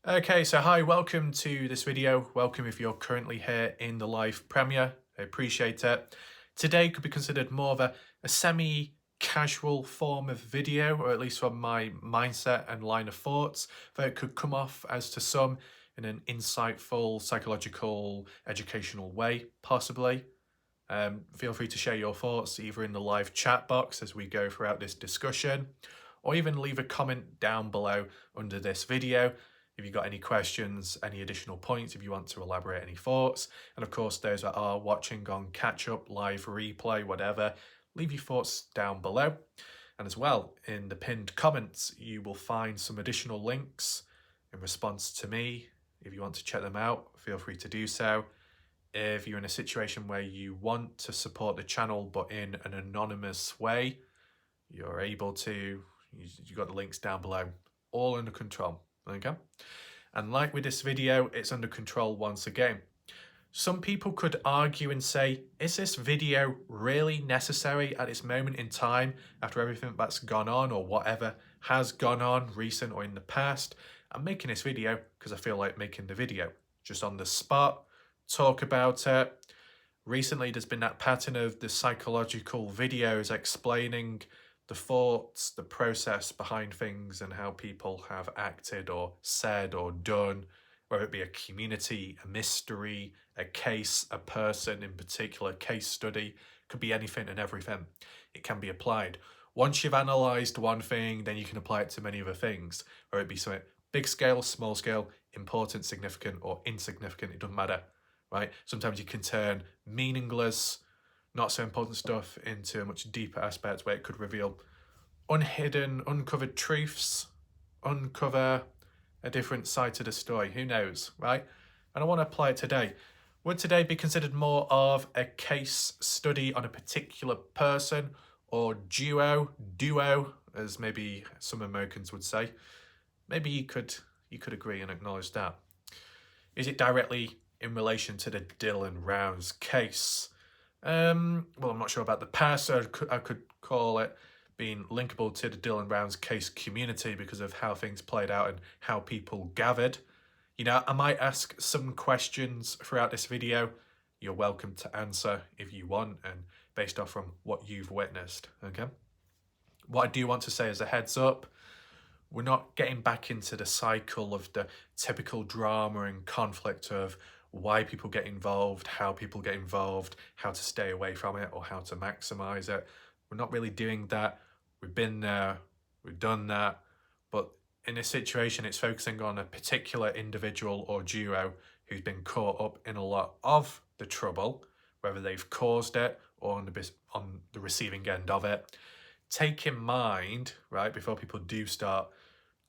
Okay, so hi, welcome to this video. Welcome if you're currently here in the live premiere. I appreciate it. Today could be considered more of a semi-casual form of video, or at least from my mindset and line of thoughts, though it could come off as to some in an insightful, psychological, educational way, possibly. Feel free to share your thoughts either in the live chat box as we go throughout this discussion, or even leave a comment down below under this video if you've got any questions, any additional points, if you want to elaborate any thoughts. And of course, those that are watching on catch up, live replay, whatever, leave your thoughts down below. And as well, in the pinned comments, you will find some additional links in response to me. If you want to check them out, feel free to do so. If you're in a situation where you want to support the channel but in an anonymous way, you're able to. You've got the links down below, all under control. Okay, and like with this video, it's under control once again. Some people could argue and say, is this video really necessary at this moment in time after everything that's gone on or whatever has gone on recent or in the past? I'm making this video because I feel like making the video, just on the spot, talk about it. Recently, there's been that pattern of the psychological videos explaining the thoughts, the process behind things and how people have acted or said or done, whether it be a community, a mystery, a case, a person in particular, case study, could be anything and everything. It can be applied. Once you've analysed one thing, then you can apply it to many other things, whether it be something big scale, small scale, important, significant or insignificant, it doesn't matter, right? Sometimes you can turn meaningless, not so important stuff into a much deeper aspect where it could reveal uncovered truths, uncover a different side to the story. Who knows, right? And I want to apply it today. Would today be considered more of a case study on a particular person or duo, as maybe some Americans would say? Maybe you could agree and acknowledge that. Is it directly in relation to the Dylan Rounds case? Well, I'm not sure about the past, so I could call it being linkable to the Dylan Rounds case community because of how things played out and how people gathered. You know, I might ask some questions throughout this video. You're welcome to answer if you want and based off from what you've witnessed, okay? What I do want to say as a heads up, we're not getting back into the cycle of the typical drama and conflict of why people get involved, how people get involved, how to stay away from it or how to maximize it. We're not really doing that. We've been there, we've done that, but in this situation, it's focusing on a particular individual or duo who's been caught up in a lot of the trouble, whether they've caused it or on the receiving end of it. Take in mind, right, before people do start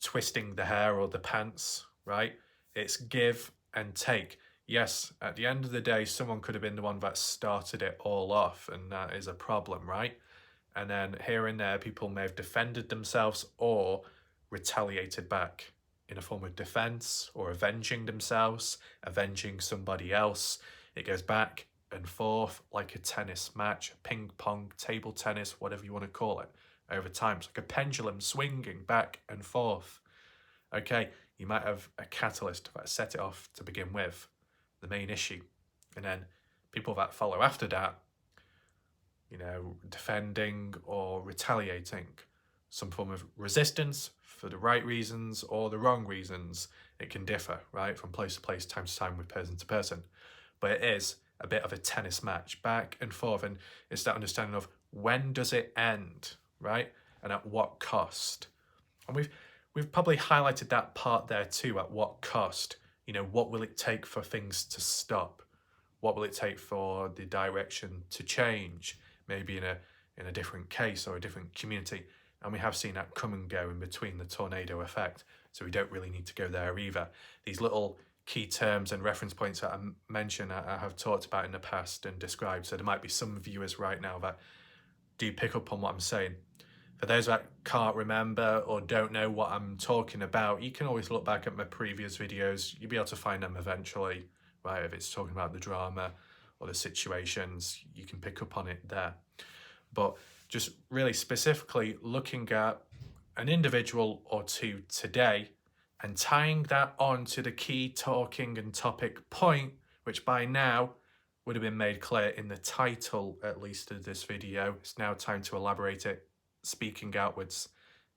twisting the hair or the pants, right, it's give and take. Yes, at the end of the day, someone could have been the one that started it all off, and that is a problem, right? And then here and there, people may have defended themselves or retaliated back in a form of defense or avenging themselves, avenging somebody else. It goes back and forth like a tennis match, ping pong, table tennis, whatever you want to call it, over time. It's like a pendulum swinging back and forth. Okay, you might have a catalyst that set it off to begin with, the main issue. And then people that follow after that, you know, defending or retaliating, some form of resistance for the right reasons or the wrong reasons. It can differ, right, from place to place, time to time, with person to person. But it is a bit of a tennis match, back and forth, and it's that understanding of when does it end, right, and at what cost. And we've probably highlighted that part there too, at what cost. You know, what will it take for things to stop? What will it take for the direction to change? Maybe in a different case or a different community. And we have seen that come and go in between the tornado effect. So we don't really need to go there either. These little key terms and reference points that I mentioned, I have talked about in the past and described. So there might be some viewers right now that do pick up on what I'm saying. For those that can't remember or don't know what I'm talking about, you can always look back at my previous videos. You'll be able to find them eventually, right? If it's talking about the drama or the situations, you can pick up on it there. But just really specifically looking at an individual or two today and tying that on to the key talking and topic point, which by now would have been made clear in the title, at least, of this video. It's now time to elaborate it, speaking outwards,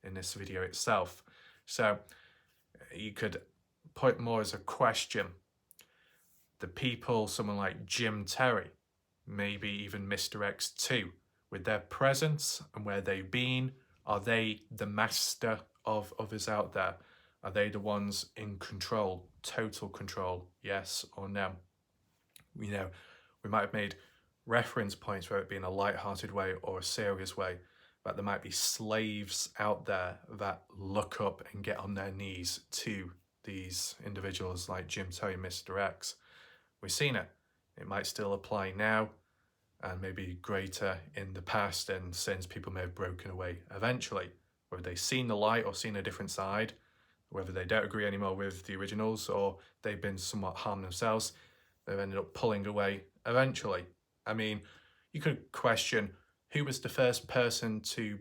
in this video itself. So you could put more as a question. The people, someone like Jim Terry, maybe even Mr. X too, with their presence and where they've been, are they the master of others out there? Are they the ones in control, total control, yes or no? You know, we might have made reference points, whether it be in a light-hearted way or a serious way, that there might be slaves out there that look up and get on their knees to these individuals like Jim Terry, Mr. X. We've seen it. It might still apply now, and maybe greater in the past, and since people may have broken away eventually. Whether they've seen the light or seen a different side, whether they don't agree anymore with the originals or they've been somewhat harmed themselves, they've ended up pulling away eventually. I mean, you could question who was the first person to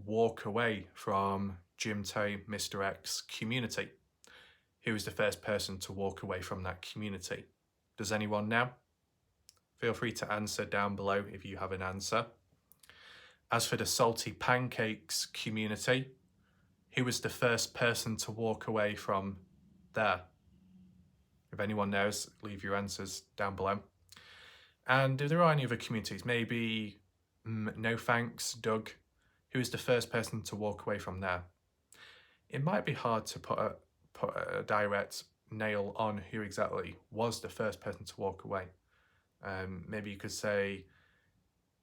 walk away from Jim Terry, Mr. X community? Who was the first person to walk away from that community? Does anyone know? Feel free to answer down below if you have an answer. As for the Salty Pancakes community, who was the first person to walk away from there? If anyone knows, leave your answers down below. And if there are any other communities, maybe No Thanks, Doug, who was the first person to walk away from there? It might be hard to put a direct nail on who exactly was the first person to walk away. Maybe you could say,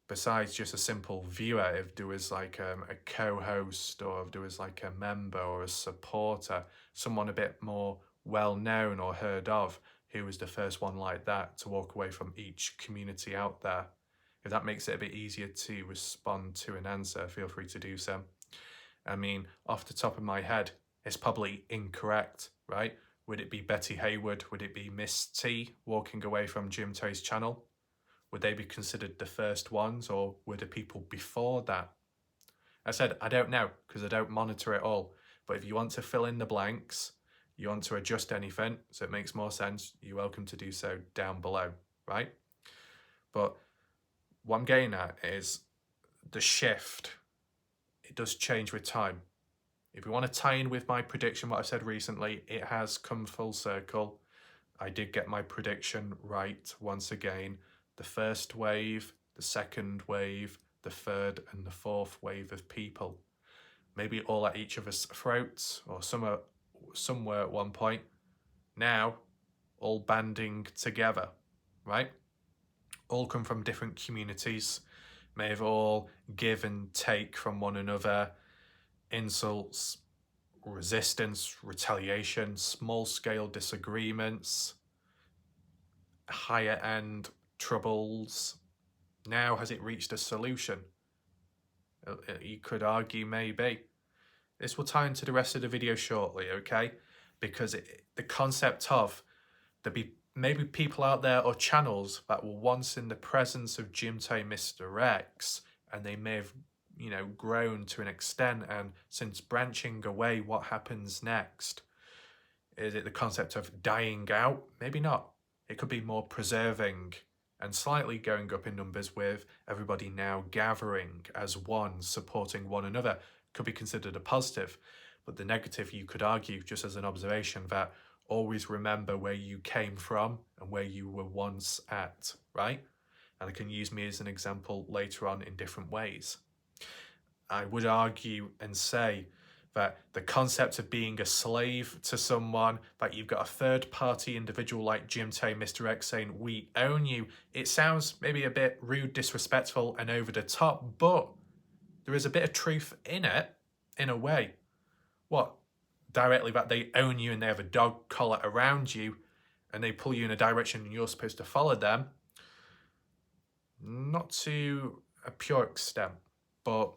besides just a simple viewer, if there was like a co-host, or if there was like a member or a supporter, someone a bit more well-known or heard of, who was the first one like that to walk away from each community out there. If that makes it a bit easier to respond to an answer, feel free to do so. I mean, off the top of my head, it's probably incorrect, right? Would it be Betty Haywood? Would it be Miss T walking away from Jim Terry's channel? Would they be considered the first ones, or were the people before that? I said, I don't know, because I don't monitor it all. But if you want to fill in the blanks, you want to adjust anything, so it makes more sense, you're welcome to do so down below, right? But what I'm getting at is the shift. It does change with time. If you want to tie in with my prediction, what I've said recently, it has come full circle. I did get my prediction right once again. The first wave, the second wave, the third and the fourth wave of people. Maybe all at each other's throats, or somewhere at one point. Now, all banding together, right? All come from different communities, may have all give and take from one another, insults, resistance, retaliation, small-scale disagreements, higher-end troubles. Now, has it reached a solution? You could argue maybe. This will tie into the rest of the video shortly, okay? Because the concept of there be maybe people out there or channels that were once in the presence of Jim Terry, Mr. X, and they may have, you know, grown to an extent, and since branching away, what happens next? Is it the concept of dying out? Maybe not. It could be more preserving and slightly going up in numbers, with everybody now gathering as one, supporting one another. Could be considered a positive. But the negative, you could argue, just as an observation, that always remember where you came from and where you were once at, right? And I can use me as an example later on in different ways. I would argue and say that the concept of being a slave to someone, that you've got a third-party individual like Jim Terry, Mr. X saying, we own you, it sounds maybe a bit rude, disrespectful and over the top, but there is a bit of truth in it, in a way. What? Directly that they own you and they have a dog collar around you and they pull you in a direction and you're supposed to follow them. Not to a pure extent, but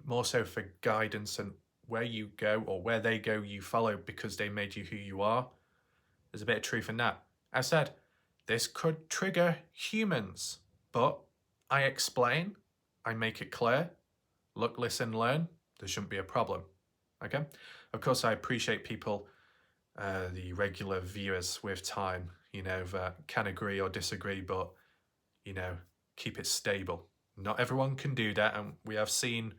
more so for guidance, and where you go or where they go, you follow because they made you who you are. There's a bit of truth in that. As I said, this could trigger humans, but I explain, I make it clear. Look, listen, learn. There shouldn't be a problem. Okay? Of course, I appreciate people the regular viewers with time, you know, that can agree or disagree, but, you know, keep it stable. Not everyone can do that, and we have seen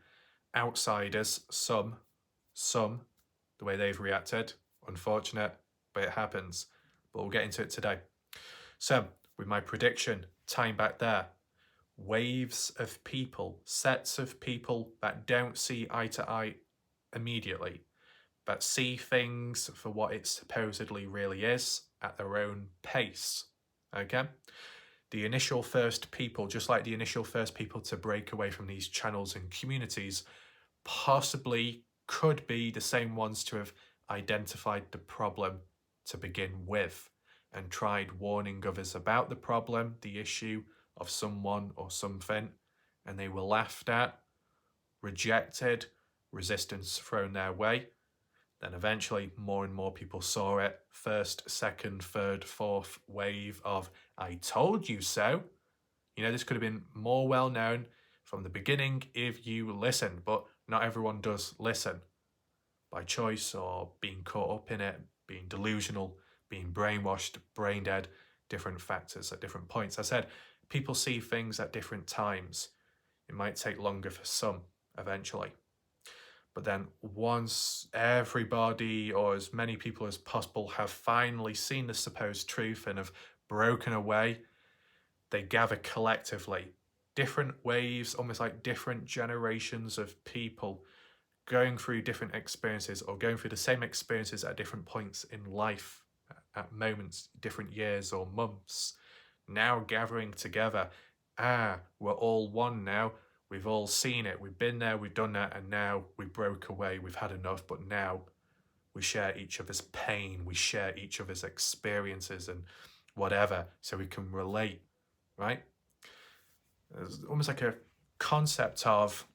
outsiders, some, the way they've reacted. Unfortunate, but it happens. But we'll get into it today. So, with my prediction, tying back there, waves of people, sets of people that don't see eye to eye immediately, but see things for what it supposedly really is at their own pace. Okay? The initial first people, just like the initial first people to break away from these channels and communities, possibly could be the same ones to have identified the problem to begin with and tried warning others about the problem, the issue of someone or something, and they were laughed at, rejected, resistance thrown their way. Then eventually more and more people saw it. First, second, third, fourth wave of I told you so. You know, this could have been more well known from the beginning if you listened, but not everyone does listen by choice or being caught up in it, being delusional, being brainwashed, brain dead, different factors at different points. I said people see things at different times. It might take longer for some eventually. But then once everybody or as many people as possible have finally seen the supposed truth and have broken away, they gather collectively. Different waves, almost like different generations of people going through different experiences or going through the same experiences at different points in life, at moments, different years or months, now gathering together. We're all one now. We've all seen it. We've been there, we've done that, and now we broke away. We've had enough, but now we share each other's pain. We share each other's experiences and whatever, so we can relate, right? There's almost like a concept of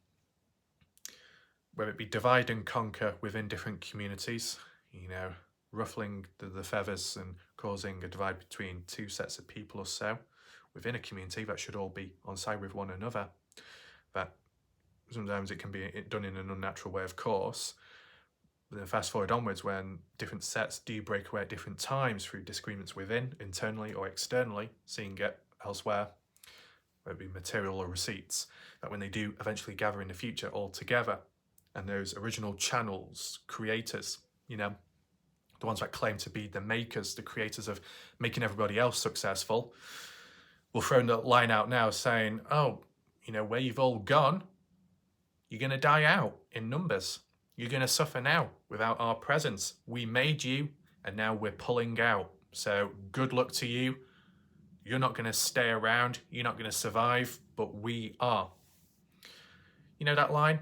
whether it be divide and conquer within different communities, you know, ruffling the feathers and causing a divide between two sets of people or so within a community that should all be on side with one another. But sometimes it can be done in an unnatural way, of course. But then fast forward onwards, when different sets do break away at different times through disagreements within, internally or externally, seeing it elsewhere, whether it be material or receipts, that when they do eventually gather in the future all together, and those original channels, creators, you know, the ones that claim to be the makers, the creators of making everybody else successful, will throw the line out now saying, oh, you know, where you've all gone, you're going to die out in numbers. You're going to suffer now without our presence. We made you, and now we're pulling out. So good luck to you. You're not going to stay around. You're not going to survive, but we are. You know that line?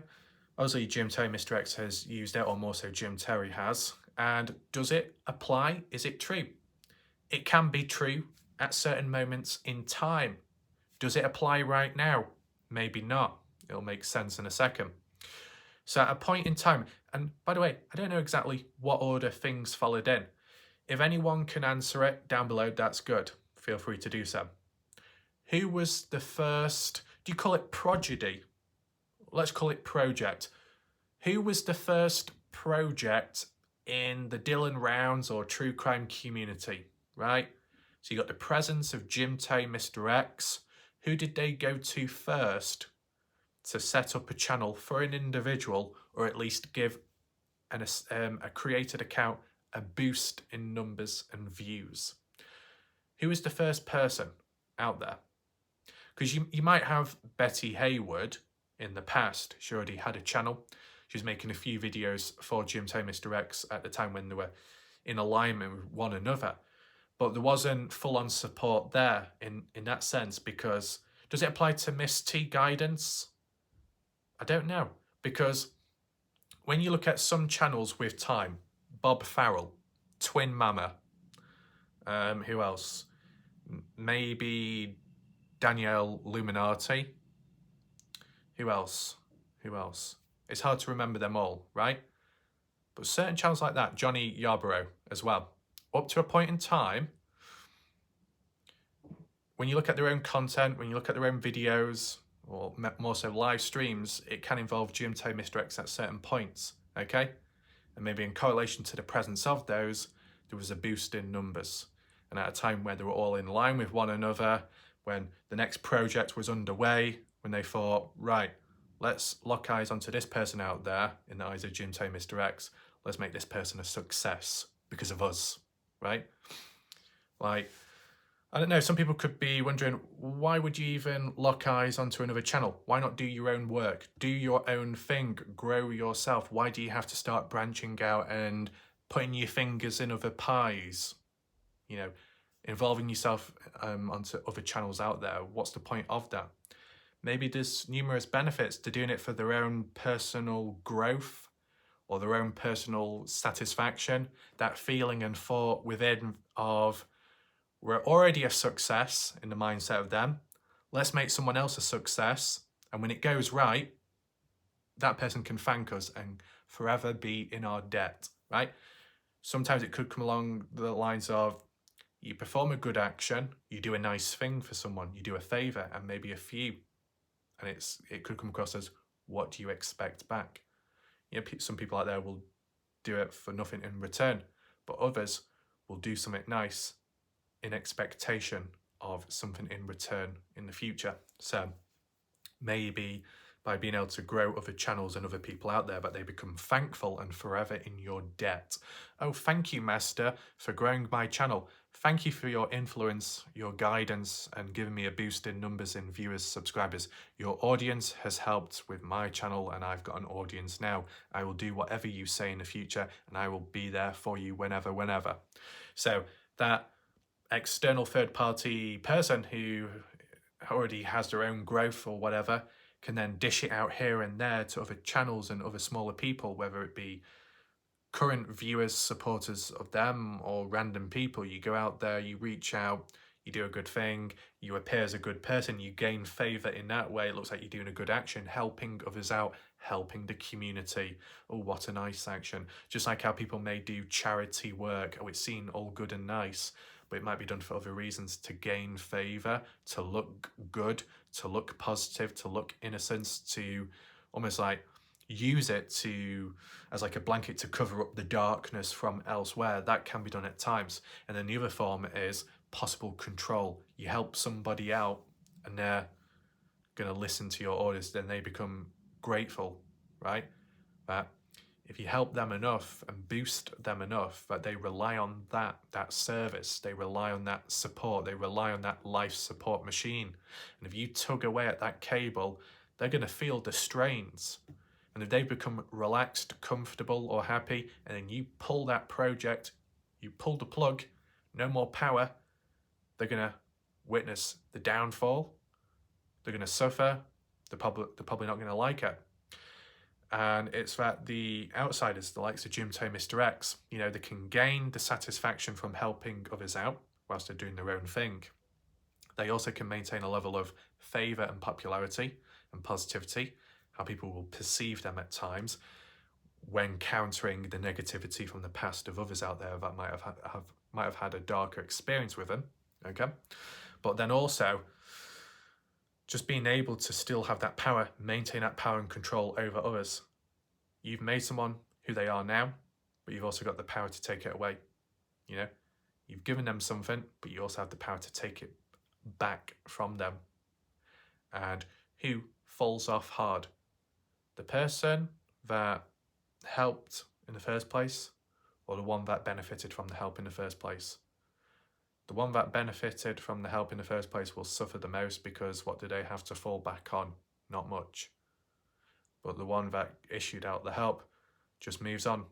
Obviously, Jim Terry, Mr. X has used it, or more so Jim Terry has. And does it apply? Is it true? It can be true at certain moments in time. Does it apply right now? Maybe not. It'll make sense in a second. So at a point in time, and by the way, I don't know exactly what order things followed in. If anyone can answer it down below, that's good. Feel free to do so. Who was the first, do you call it prodigy? Let's call it project. Who was the first project in the Dylan Rounds or true crime community, right? So you got the presence of Jim Terry, Mr. X. Who did they go to first to set up a channel for an individual, or at least give a created account a boost in numbers and views? Who was the first person out there? Because you might have Betty Hayward in the past. She already had a channel. She was making a few videos for Jim Terry, Mr. X at the time when they were in alignment with one another. But there wasn't full-on support there in that sense, because does it apply to Miss T Guidance? I don't know, because when you look at some channels with time, Bob Farrell, Twin Mama, who else? Maybe Danielle Luminati. Who else? It's hard to remember them all, right? But certain channels like that, Johnny Yarborough as well, up to a point in time, when you look at their own content, when you look at their own videos, or more so live streams, it can involve Jim Terry, Mr. X at certain points, okay? And maybe in correlation to the presence of those, there was a boost in numbers. And at a time where they were all in line with one another, when the next project was underway, when they thought, right, let's lock eyes onto this person out there in the eyes of Jim Tay, Mr. X, let's make this person a success because of us, right? Like, I don't know, some people could be wondering, why would you even lock eyes onto another channel? Why not do your own work? Do your own thing, grow yourself. Why do you have to start branching out and putting your fingers in other pies? You know, involving yourself onto other channels out there. What's the point of that? Maybe there's numerous benefits to doing it for their own personal growth or their own personal satisfaction. That feeling and thought within of, we're already a success in the mindset of them. Let's make someone else a success. And when it goes right, that person can thank us and forever be in our debt, right? Sometimes it could come along the lines of, you perform a good action, you do a nice thing for someone, you do a favor and maybe a few. And it could come across as, what do you expect back? You know, some people out there will do it for nothing in return, but others will do something nice in expectation of something in return in the future. So maybe by being able to grow other channels and other people out there, but they become thankful and forever in your debt. Oh, thank you, Master, for growing my channel. Thank you for your influence, your guidance, and giving me a boost in numbers in viewers, subscribers. Your audience has helped with my channel, and I've got an audience now. I will do whatever you say in the future, and I will be there for you whenever. So that external third-party person who already has their own growth or whatever can then dish it out here and there to other channels and other smaller people, whether it be current viewers, supporters of them, or random people. You go out there, you reach out, you do a good thing, you appear as a good person, you gain favour in that way. It looks like you're doing a good action, helping others out, helping the community. Oh, what a nice action. Just like how people may do charity work. Oh, it's seen all good and nice, but it might be done for other reasons, to gain favour, to look good, to look positive, to look innocent, to almost like use it to as like a blanket to cover up the darkness from elsewhere. That can be done at times. And then the other form is possible control. You help somebody out and they're going to listen to your orders, then they become grateful, right? That if you help them enough and boost them enough that they rely on that service, they rely on that support, they rely on that life support machine. And if you tug away at that cable, they're going to feel the strains. And if they become relaxed, comfortable, or happy, and then you pull that project, you pull the plug, no more power, they're going to witness the downfall, they're going to suffer, they're probably not going to like it. And it's that the outsiders, the likes of Jim Tay, Mr. X, you know, they can gain the satisfaction from helping others out whilst they're doing their own thing. They also can maintain a level of favour and popularity and positivity, how people will perceive them at times, when countering the negativity from the past of others out there that might have had a darker experience with them. Okay, but then also just being able to still have that power, maintain that power and control over others. You've made someone who they are now, but you've also got the power to take it away. You know, you've given them something, but you also have the power to take it back from them. And who falls off hard? The person that helped in the first place, or the one that benefited from the help in the first place? The one that benefited from the help in the first place will suffer the most, because what do they have to fall back on? Not much. But the one that issued out the help just moves on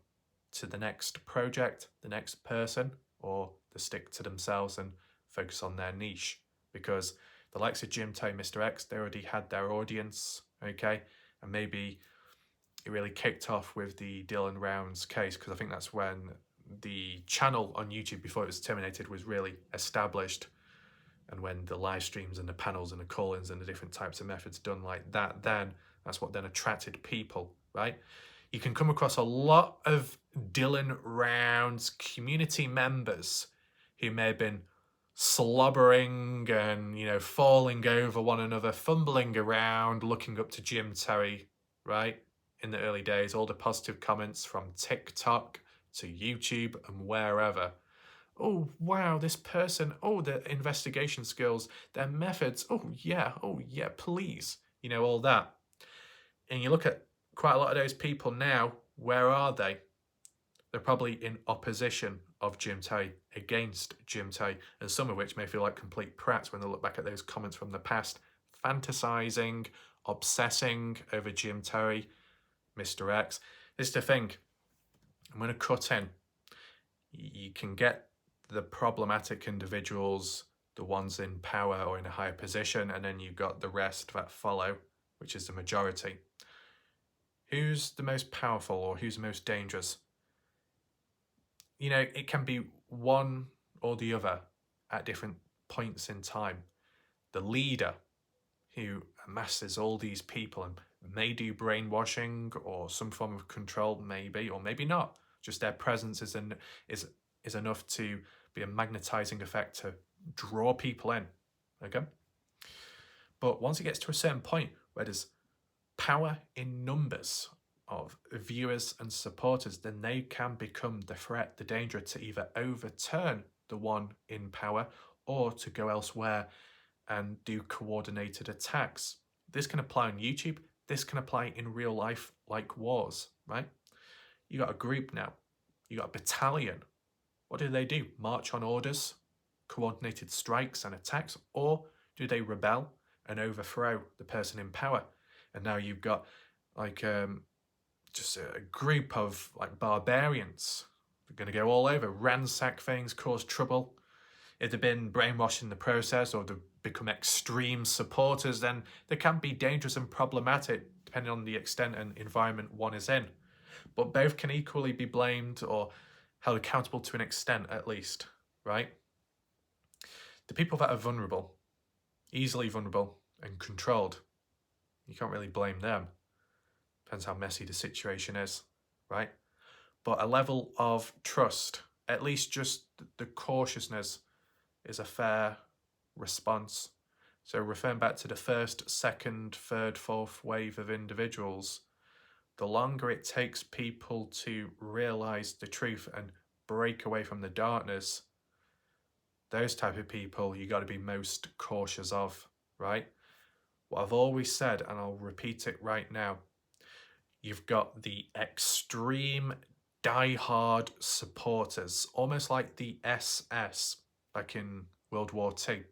to the next project, the next person, or they stick to themselves and focus on their niche. Because the likes of Jim Tay, Mr. X, they already had their audience, okay? And maybe it really kicked off with the Dylan Rounds case, because I think that's when the channel on YouTube, before it was terminated, was really established. And when the live streams and the panels and the call-ins and the different types of methods done like that, then that's what then attracted people, right? You can come across a lot of Dylan Rounds community members who may have been slobbering and, you know, falling over one another, fumbling around, looking up to Jim Terry, right? In the early days, all the positive comments from TikTok to YouTube and wherever. Oh, wow, this person, oh, their investigation skills, their methods, oh, yeah, please. You know, all that. And you look at quite a lot of those people now, where are they? They're probably in opposition of Jim Tay, against Jim Tay, and some of which may feel like complete prats when they look back at those comments from the past, fantasizing, obsessing over Jim Tay, Mr. X. This is the thing. I'm going to cut in. You can get the problematic individuals, the ones in power or in a higher position, and then you've got the rest that follow, which is the majority. Who's the most powerful or who's the most dangerous? You know, it can be one or the other at different points in time. The leader who amasses all these people and may do brainwashing or some form of control, maybe, or maybe not. Just their presence is enough to be a magnetizing effect to draw people in. Okay? But once it gets to a certain point where there's power in numbers of viewers and supporters, then they can become the threat, the danger to either overturn the one in power or to go elsewhere and do coordinated attacks. This can apply on YouTube. This can apply in real life like wars, right? You got a group now. You got a battalion. What do? March on orders, coordinated strikes and attacks, or do they rebel and overthrow the person in power? And now you've got like just a group of like barbarians. They're going to go all over, ransack things, cause trouble. If they've been brainwashed in the process or they've become extreme supporters, then they can be dangerous and problematic depending on the extent and environment one is in. But both can equally be blamed or held accountable to an extent at least, right? The people that are vulnerable, easily vulnerable and controlled, you can't really blame them. Depends how messy the situation is, right? But a level of trust, at least just the cautiousness, is a fair response. So referring back to the first, second, third, fourth wave of individuals, the longer it takes people to realize the truth and break away from the darkness, those type of people you got to be most cautious of, right? What I've always said, and I'll repeat it right now, you've got the extreme die-hard supporters, almost like the SS back in World War II.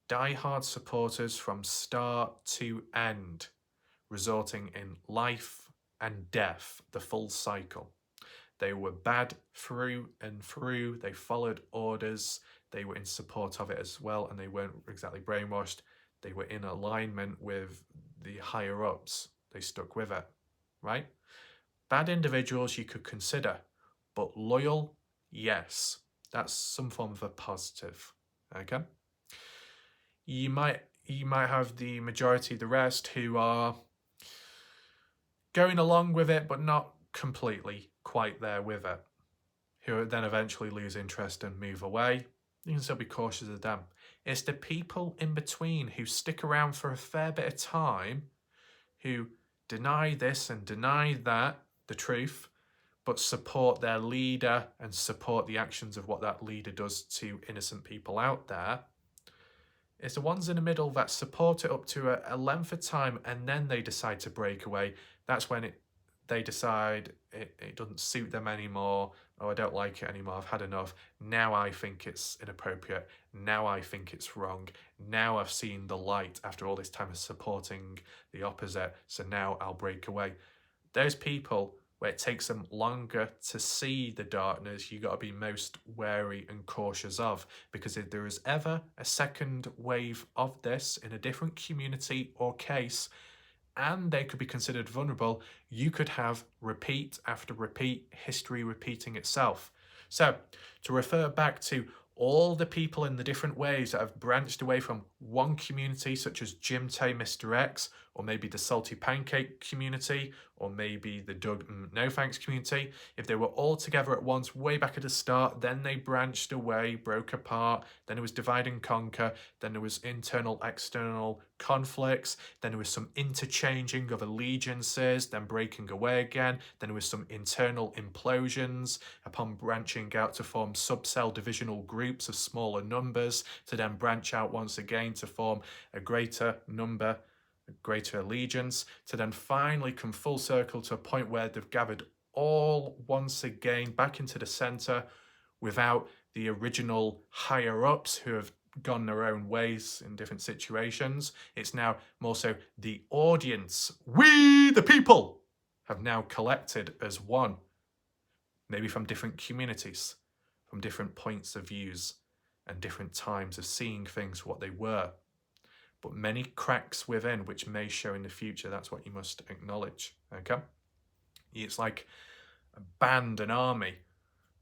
Die-hard supporters from start to end, resulting in life and death, the full cycle. They were bad through and through. They followed orders. They were in support of it as well, and they weren't exactly brainwashed. They were in alignment with the higher ups. They stuck with it, right? Bad individuals you could consider, but loyal, yes. That's some form of a positive, okay? You might have the majority, the rest, who are going along with it, but not completely quite there with it, who then eventually lose interest and move away. You can still be cautious of them. It's the people in between who stick around for a fair bit of time, who deny this and deny that, the truth, but support their leader and support the actions of what that leader does to innocent people out there. It's the ones in the middle that support it up to a length of time and then they decide to break away. That's when they decide it doesn't suit them anymore. Oh, I don't like it anymore. I've had enough. Now I think it's inappropriate. Now I think it's wrong. Now I've seen the light after all this time of supporting the opposite. So now I'll break away. Those people where it takes them longer to see the darkness, you got to be most wary and cautious of, because if there is ever a second wave of this in a different community or case, and they could be considered vulnerable, you could have repeat after repeat, history repeating itself. So, to refer back to all the people in the different ways that have branched away from one community, such as Jim Tay, Mr. X, or maybe the Salty Pancake community, or maybe the Doug No Thanks community, if they were all together at once way back at the start, then they branched away, broke apart, then it was divide and conquer, then there was internal, external conflicts, then there was some interchanging of allegiances, then breaking away again, then there was some internal implosions upon branching out to form subcell divisional groups of smaller numbers, to then branch out once again to form a greater number, greater allegiance, to then finally come full circle to a point where they've gathered all once again back into the center without the original higher ups who have gone their own ways in different situations. It's now more so the audience, we the people, have now collected as one, maybe from different communities, from different points of views and different times of seeing things what they were, but many cracks within which may show in the future. That's what you must acknowledge, okay? It's like a band, an army,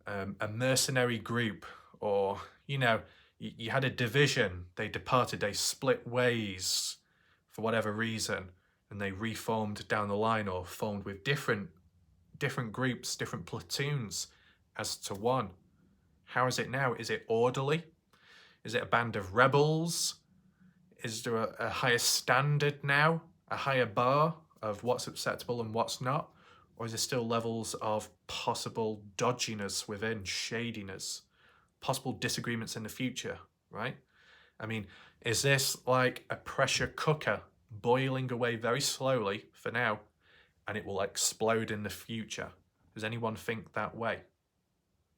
a mercenary group, or, you know, you had a division, they departed, they split ways for whatever reason, and they reformed down the line or formed with different groups, different platoons as to one. How is it now? Is it orderly? Is it a band of rebels? Is there a higher standard now, a higher bar of what's acceptable and what's not? Or is there still levels of possible dodginess within, shadiness, possible disagreements in the future, right? I mean, is this like a pressure cooker boiling away very slowly for now, and it will explode in the future? Does anyone think that way?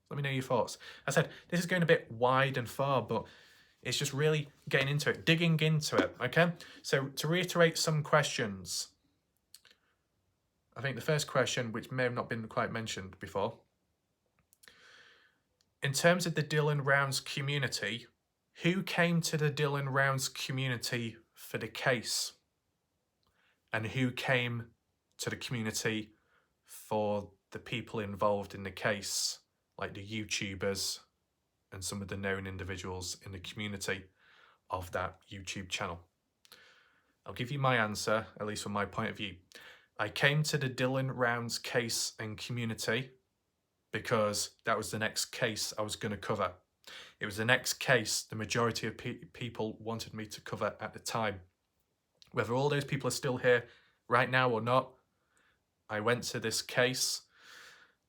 Let me know your thoughts. I said, this is going a bit wide and far, but it's just really getting into it, digging into it, okay? So to reiterate some questions, I think the first question, which may have not been quite mentioned before, in terms of the Dylan Rounds community, who came to the Dylan Rounds community for the case? And who came to the community for the people involved in the case, like the YouTubers and some of the known individuals in the community of that YouTube channel? I'll give you my answer, at least from my point of view. I came to the Dylan Rounds case and community because that was the next case I was going to cover. It was the next case the majority of people wanted me to cover at the time. Whether all those people are still here right now or not, I went to this case,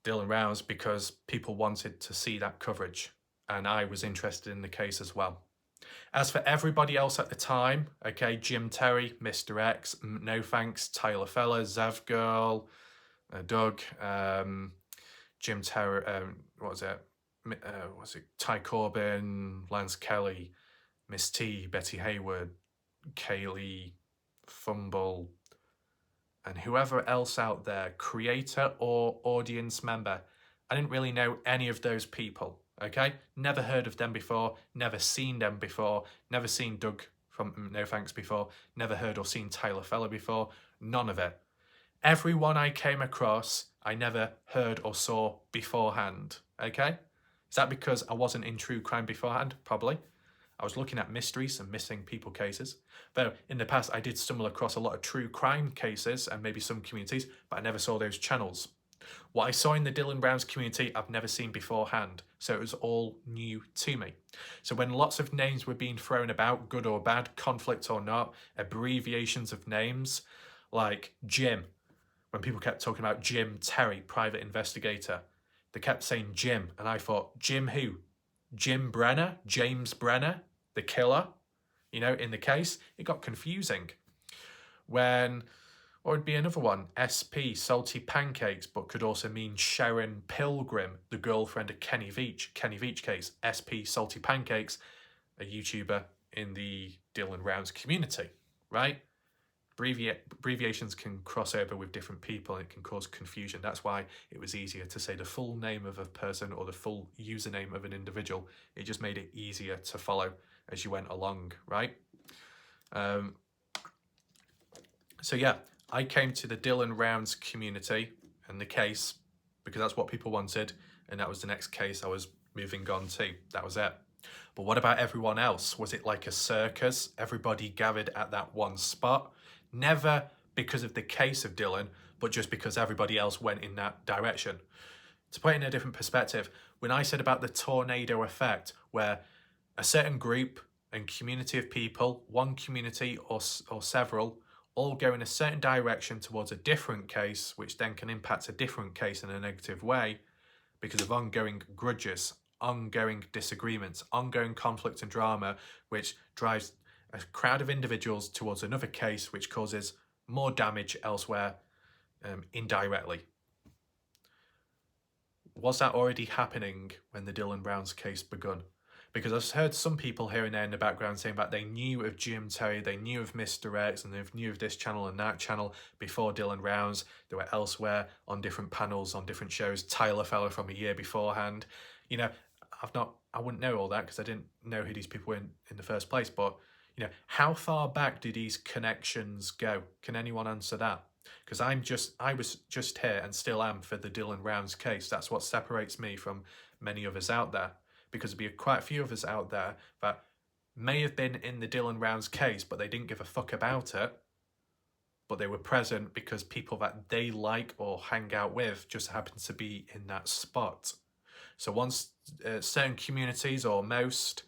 Dylan Rounds, because people wanted to see that coverage, and I was interested in the case as well. As for everybody else at the time, okay, Jim Terry, Mr. X, No Thanks, Tyler Feller, Zev Girl, Doug, Jim Terry, Ty Corbin, Lance Kelly, Miss T, Betty Hayward, Kaylee, Fumble, and whoever else out there, creator or audience member. I didn't really know any of those people, okay? Never heard of them before, never seen them before, never seen Doug from No Thanks before, never heard or seen Tyler Feller before, none of it. Everyone I came across, I never heard or saw beforehand, okay? Is that because I wasn't in true crime beforehand? Probably. I was looking at mysteries and missing people cases. Though in the past I did stumble across a lot of true crime cases and maybe some communities, but I never saw those channels. What I saw in the Dylan Rounds community, I've never seen beforehand, so it was all new to me. So when lots of names were being thrown about, good or bad, conflict or not, abbreviations of names, like Jim, when people kept talking about Jim Terry, private investigator, they kept saying Jim, and I thought, Jim who? Jim Brenner? James Brenner? The killer? You know, in the case, it got confusing. When, what would be another one? SP, Salty Pancakes, but could also mean Sharon Pilgrim, the girlfriend of Kenny Veach. Kenny Veach case, SP, Salty Pancakes, a YouTuber in the Dylan Rounds community, right? Abbreviations can cross over with different people and it can cause confusion. That's why it was easier to say the full name of a person or the full username of an individual. It just made it easier to follow as you went along, right? So yeah, I came to the Dylan Rounds community and the case because that's what people wanted, and that was the next case I was moving on to. That was it. But what about everyone else? Was it like a circus? Everybody gathered at that one spot? Never because of the case of Dylan, but just because everybody else went in that direction. To put it in a different perspective, when I said about the tornado effect, where a certain group and community of people, one community or several, all go in a certain direction towards a different case, which then can impact a different case in a negative way because of ongoing grudges, ongoing disagreements, ongoing conflict and drama, which drives a crowd of individuals towards another case, which causes more damage elsewhere indirectly. Was that already happening when the Dylan Brown's case begun? Because I've heard some people here and there in the background saying that they knew of Jim Terry, they knew of Mr. X, and they knew of this channel and that channel before Dylan Brown's. They were elsewhere on different panels, on different shows. Tyler Feller from a year beforehand. You know, I wouldn't know all that because I didn't know who these people were in the first place. But, you know, how far back do these connections go? Can anyone answer that? Because I was just here and still am for the Dylan Brown's case. That's what separates me from many others out there. Because there'll be quite a few of us out there that may have been in the Dylan Brown's case, but they didn't give a fuck about it. But they were present because people that they like or hang out with just happen to be in that spot. So once certain communities or most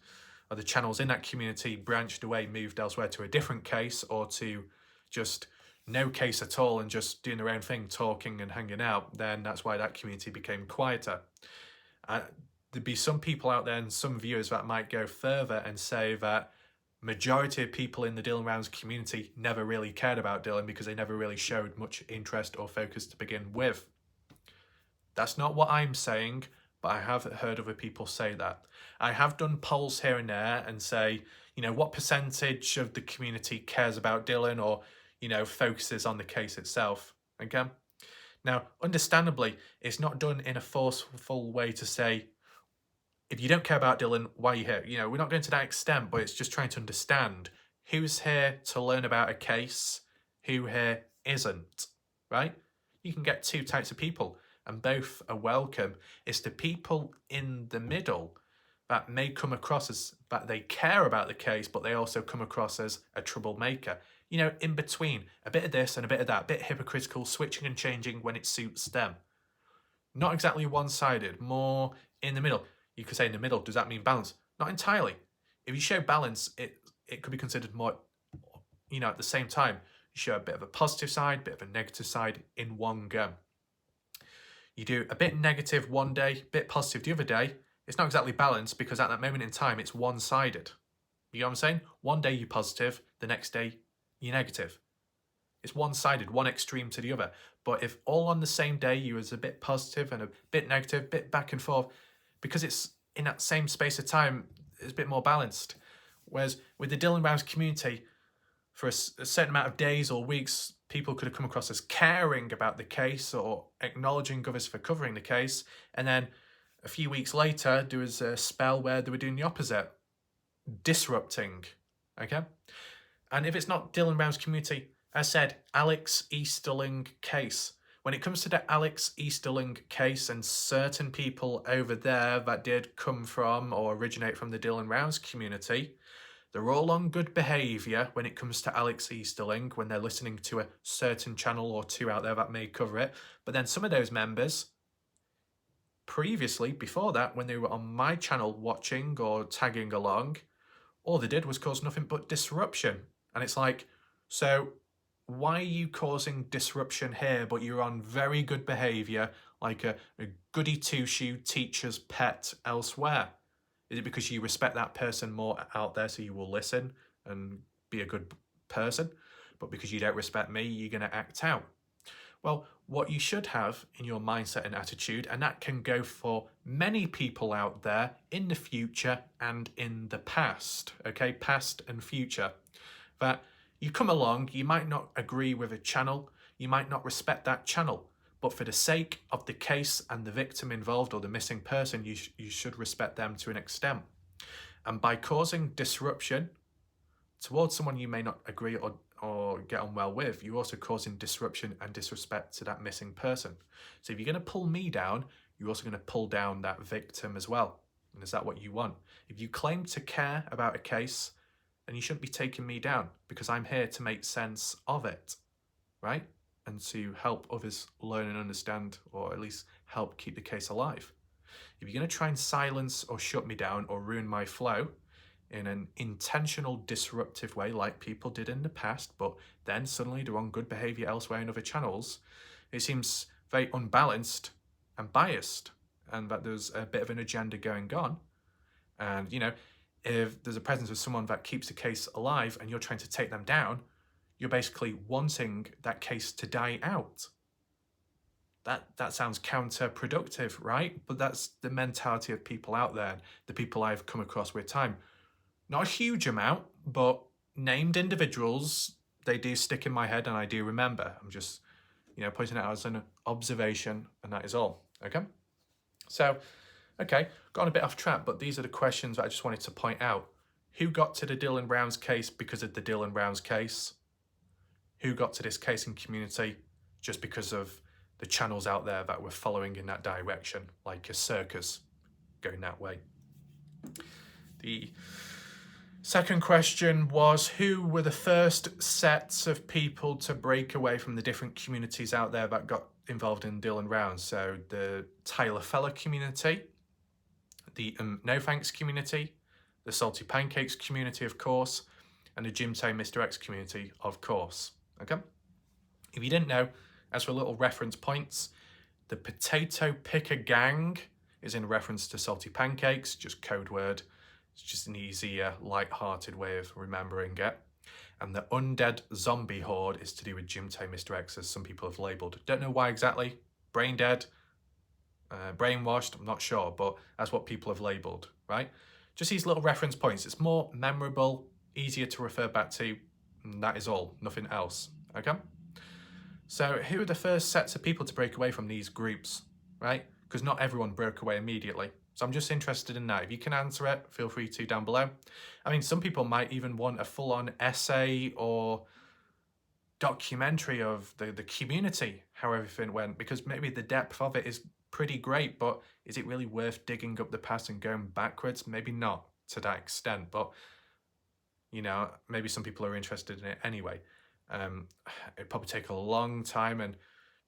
of the channels in that community branched away, moved elsewhere to a different case or to just no case at all and just doing their own thing, talking and hanging out, then that's why that community became quieter. There'd be some people out there and some viewers that might go further and say that majority of people in the Dylan Brown's community never really cared about Dylan because they never really showed much interest or focus to begin with. That's not what I'm saying, but I have heard other people say that. I have done polls here and there and say, you know, what percentage of the community cares about Dylan or, you know, focuses on the case itself. Okay? Now, understandably, it's not done in a forceful way to say, if you don't care about Dylan, why are you here? You know, we're not going to that extent, but it's just trying to understand who's here to learn about a case, who here isn't, right? You can get two types of people, and both are welcome. It's the people in the middle that may come across as that they care about the case, but they also come across as a troublemaker. You know, in between, a bit of this and a bit of that, a bit hypocritical, switching and changing when it suits them. Not exactly one-sided, more in the middle. You could say in the middle, does that mean balance? Not entirely. If you show balance, it could be considered more, you know, at the same time, you show a bit of a positive side, bit of a negative side in one go. You do a bit negative one day, bit positive the other day, it's not exactly balanced because at that moment in time, it's one-sided. You know what I'm saying? One day you're positive, the next day you're negative. It's one-sided, one extreme to the other. But if all on the same day you was a bit positive and a bit negative, bit back and forth, because it's in that same space of time, it's a bit more balanced. Whereas with the Dylan Brown's community, for a certain amount of days or weeks, people could have come across as caring about the case or acknowledging others for covering the case. And then a few weeks later, there was a spell where they were doing the opposite, disrupting, okay? And if it's not Dylan Brown's community, as said, Alex Easterling case. When it comes to the Alex Easterling case and certain people over there that did come from or originate from the Dylan Brown's community, they're all on good behaviour when it comes to Alex Easterling when they're listening to a certain channel or two out there that may cover it. But then some of those members, previously, before that, when they were on my channel watching or tagging along, all they did was cause nothing but disruption. And it's like, so why are you causing disruption here, but you're on very good behaviour, like a goody two-shoe teacher's pet elsewhere? Is it because you respect that person more out there, so you will listen and be a good person? But because you don't respect me, you're going to act out? Well, what you should have in your mindset and attitude, and that can go for many people out there in the future and in the past, okay, past and future, that you come along, you might not agree with a channel, you might not respect that channel, but for the sake of the case and the victim involved or the missing person, you should respect them to an extent. And by causing disruption towards someone you may not agree or get on well with, you're also causing disruption and disrespect to that missing person. So if you're going to pull me down, you're also going to pull down that victim as well. And is that what you want? If you claim to care about a case, then you shouldn't be taking me down because I'm here to make sense of it, right? and to help others learn and understand, or at least help keep the case alive. If you're going to try and silence or shut me down or ruin my flow in an intentional disruptive way like people did in the past, but then suddenly they're on good behavior elsewhere in other channels, it seems very unbalanced and biased, and that there's a bit of an agenda going on. And, you know, if there's a presence of someone that keeps the case alive and you're trying to take them down, you're basically wanting that case to die out. That sounds counterproductive, right? But that's the mentality of people out there, the people I've come across with time. Not a huge amount, but named individuals, they do stick in my head and I do remember. I'm just, you know, pointing it out as an observation, and that is all, okay? So, okay, gone a bit off track, but these are the questions that I just wanted to point out. Who got to the Dylan Browns case because of the Dylan Browns case? Who got to this case and community just because of the channels out there that were following in that direction, like a circus going that way? The second question was, who were the first sets of people to break away from the different communities out there that got involved in Dylan Browns? So the Tyler Feller community, the No Thanks community, the Salty Pancakes community, of course, and the Jim Tay Mr. X community, of course. Okay? If you didn't know, as for little reference points, the Potato Picker Gang is in reference to Salty Pancakes, just code word. It's just an easier, light-hearted way of remembering it. And the Undead Zombie Horde is to do with Jim Tay Mr. X, as some people have labelled. Don't know why exactly. Brain dead, brainwashed, I'm not sure, but that's what people have labelled, right? Just these little reference points. It's more memorable, easier to refer back to, and that is all, nothing else, okay? So who are the first sets of people to break away from these groups, right? Because not everyone broke away immediately. So I'm just interested in that. If you can answer it, feel free to down below. I mean, some people might even want a full-on essay or documentary of the community, how everything went, because maybe the depth of it is pretty great, but is it really worth digging up the past and going backwards? Maybe not to that extent, but, you know, maybe some people are interested in it anyway. It'd probably take a long time and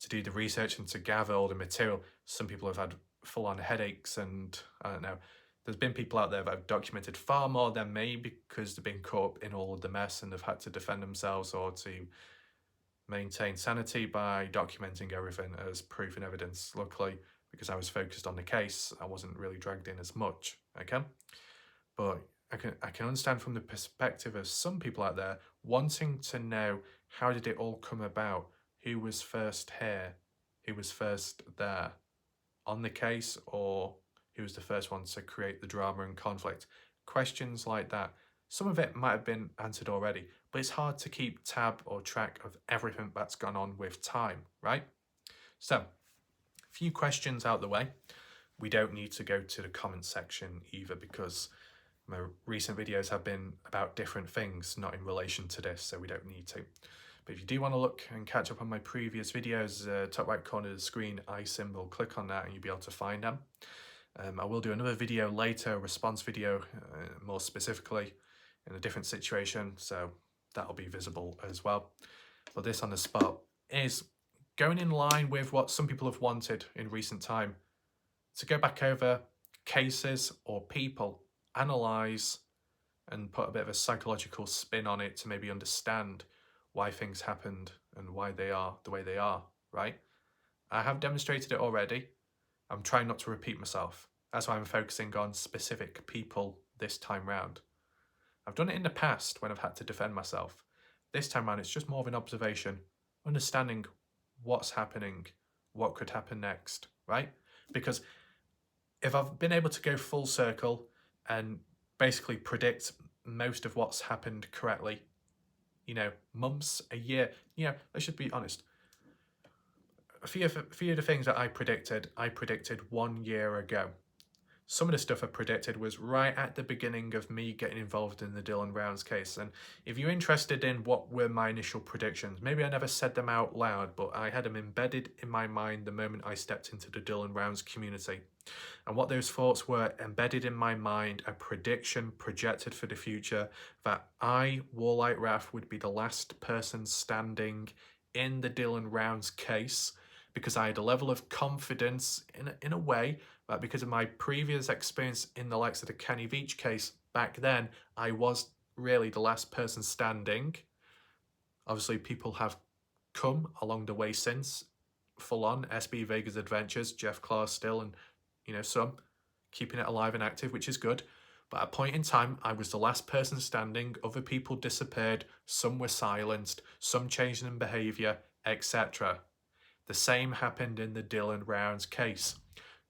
to do the research and to gather all the material. Some people have had full-on headaches, and I don't know. There's been people out there that have documented far more than me because they've been caught up in all of the mess and they've had to defend themselves or to maintain sanity by documenting everything as proof and evidence. Luckily, because I was focused on the case, I wasn't really dragged in as much, okay? But I can understand from the perspective of some people out there wanting to know, how did it all come about? Who was first here? Who was first there on the case, or who was the first one to create the drama and conflict? Questions like that. Some of it might have been answered already, but it's hard to keep tab or track of everything that's gone on with time, right? So, a few questions out the way. We don't need to go to the comment section either, because my recent videos have been about different things, not in relation to this, so we don't need to. But if you do want to look and catch up on my previous videos, top right corner of the screen, I symbol, click on that and you'll be able to find them. I will do another video later, a response video, more specifically, in a different situation, so that'll be visible as well. But this on the spot is going in line with what some people have wanted in recent time, to go back over cases or people, analyse and put a bit of a psychological spin on it to maybe understand why things happened and why they are the way they are, right? I have demonstrated it already. I'm trying not to repeat myself. That's why I'm focusing on specific people this time round. I've done it in the past when I've had to defend myself. This time round, it's just more of an observation, understanding what's happening, what could happen next, right? Because if I've been able to go full circle and basically predict most of what's happened correctly, you know, months, a year, you know, let's just be honest. A few of the things that I predicted 1 year ago. Some of the stuff I predicted was right at the beginning of me getting involved in the Dylan Browns case. And if you're interested in what were my initial predictions, maybe I never said them out loud, but I had them embedded in my mind the moment I stepped into the Dylan Browns community. And what those thoughts were embedded in my mind, a prediction projected for the future, that I, Warlight Wrath, would be the last person standing in the Dylan Rounds case because I had a level of confidence in a way that because of my previous experience in the likes of the Kenny Veach case back then, I was really the last person standing. Obviously, people have come along the way since, full on SB Vegas Adventures, Jeff Clark still, and some keeping it alive and active, which is good. But at a point in time, I was the last person standing. Other people disappeared. Some were silenced. Some changed in behaviour, etc. The same happened in the Dylan Rounds case.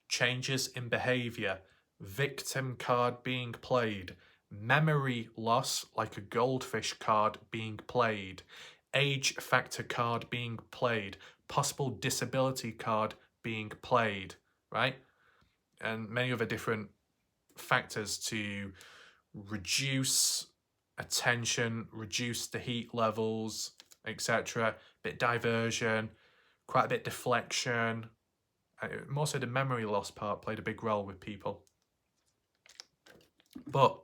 Changes in behaviour, victim card being played, memory loss like a goldfish card being played, age factor card being played, possible disability card being played, right? And many other different factors to reduce attention, reduce the heat levels, etc. Bit diversion, quite a bit deflection. More so the memory loss part played a big role with people. But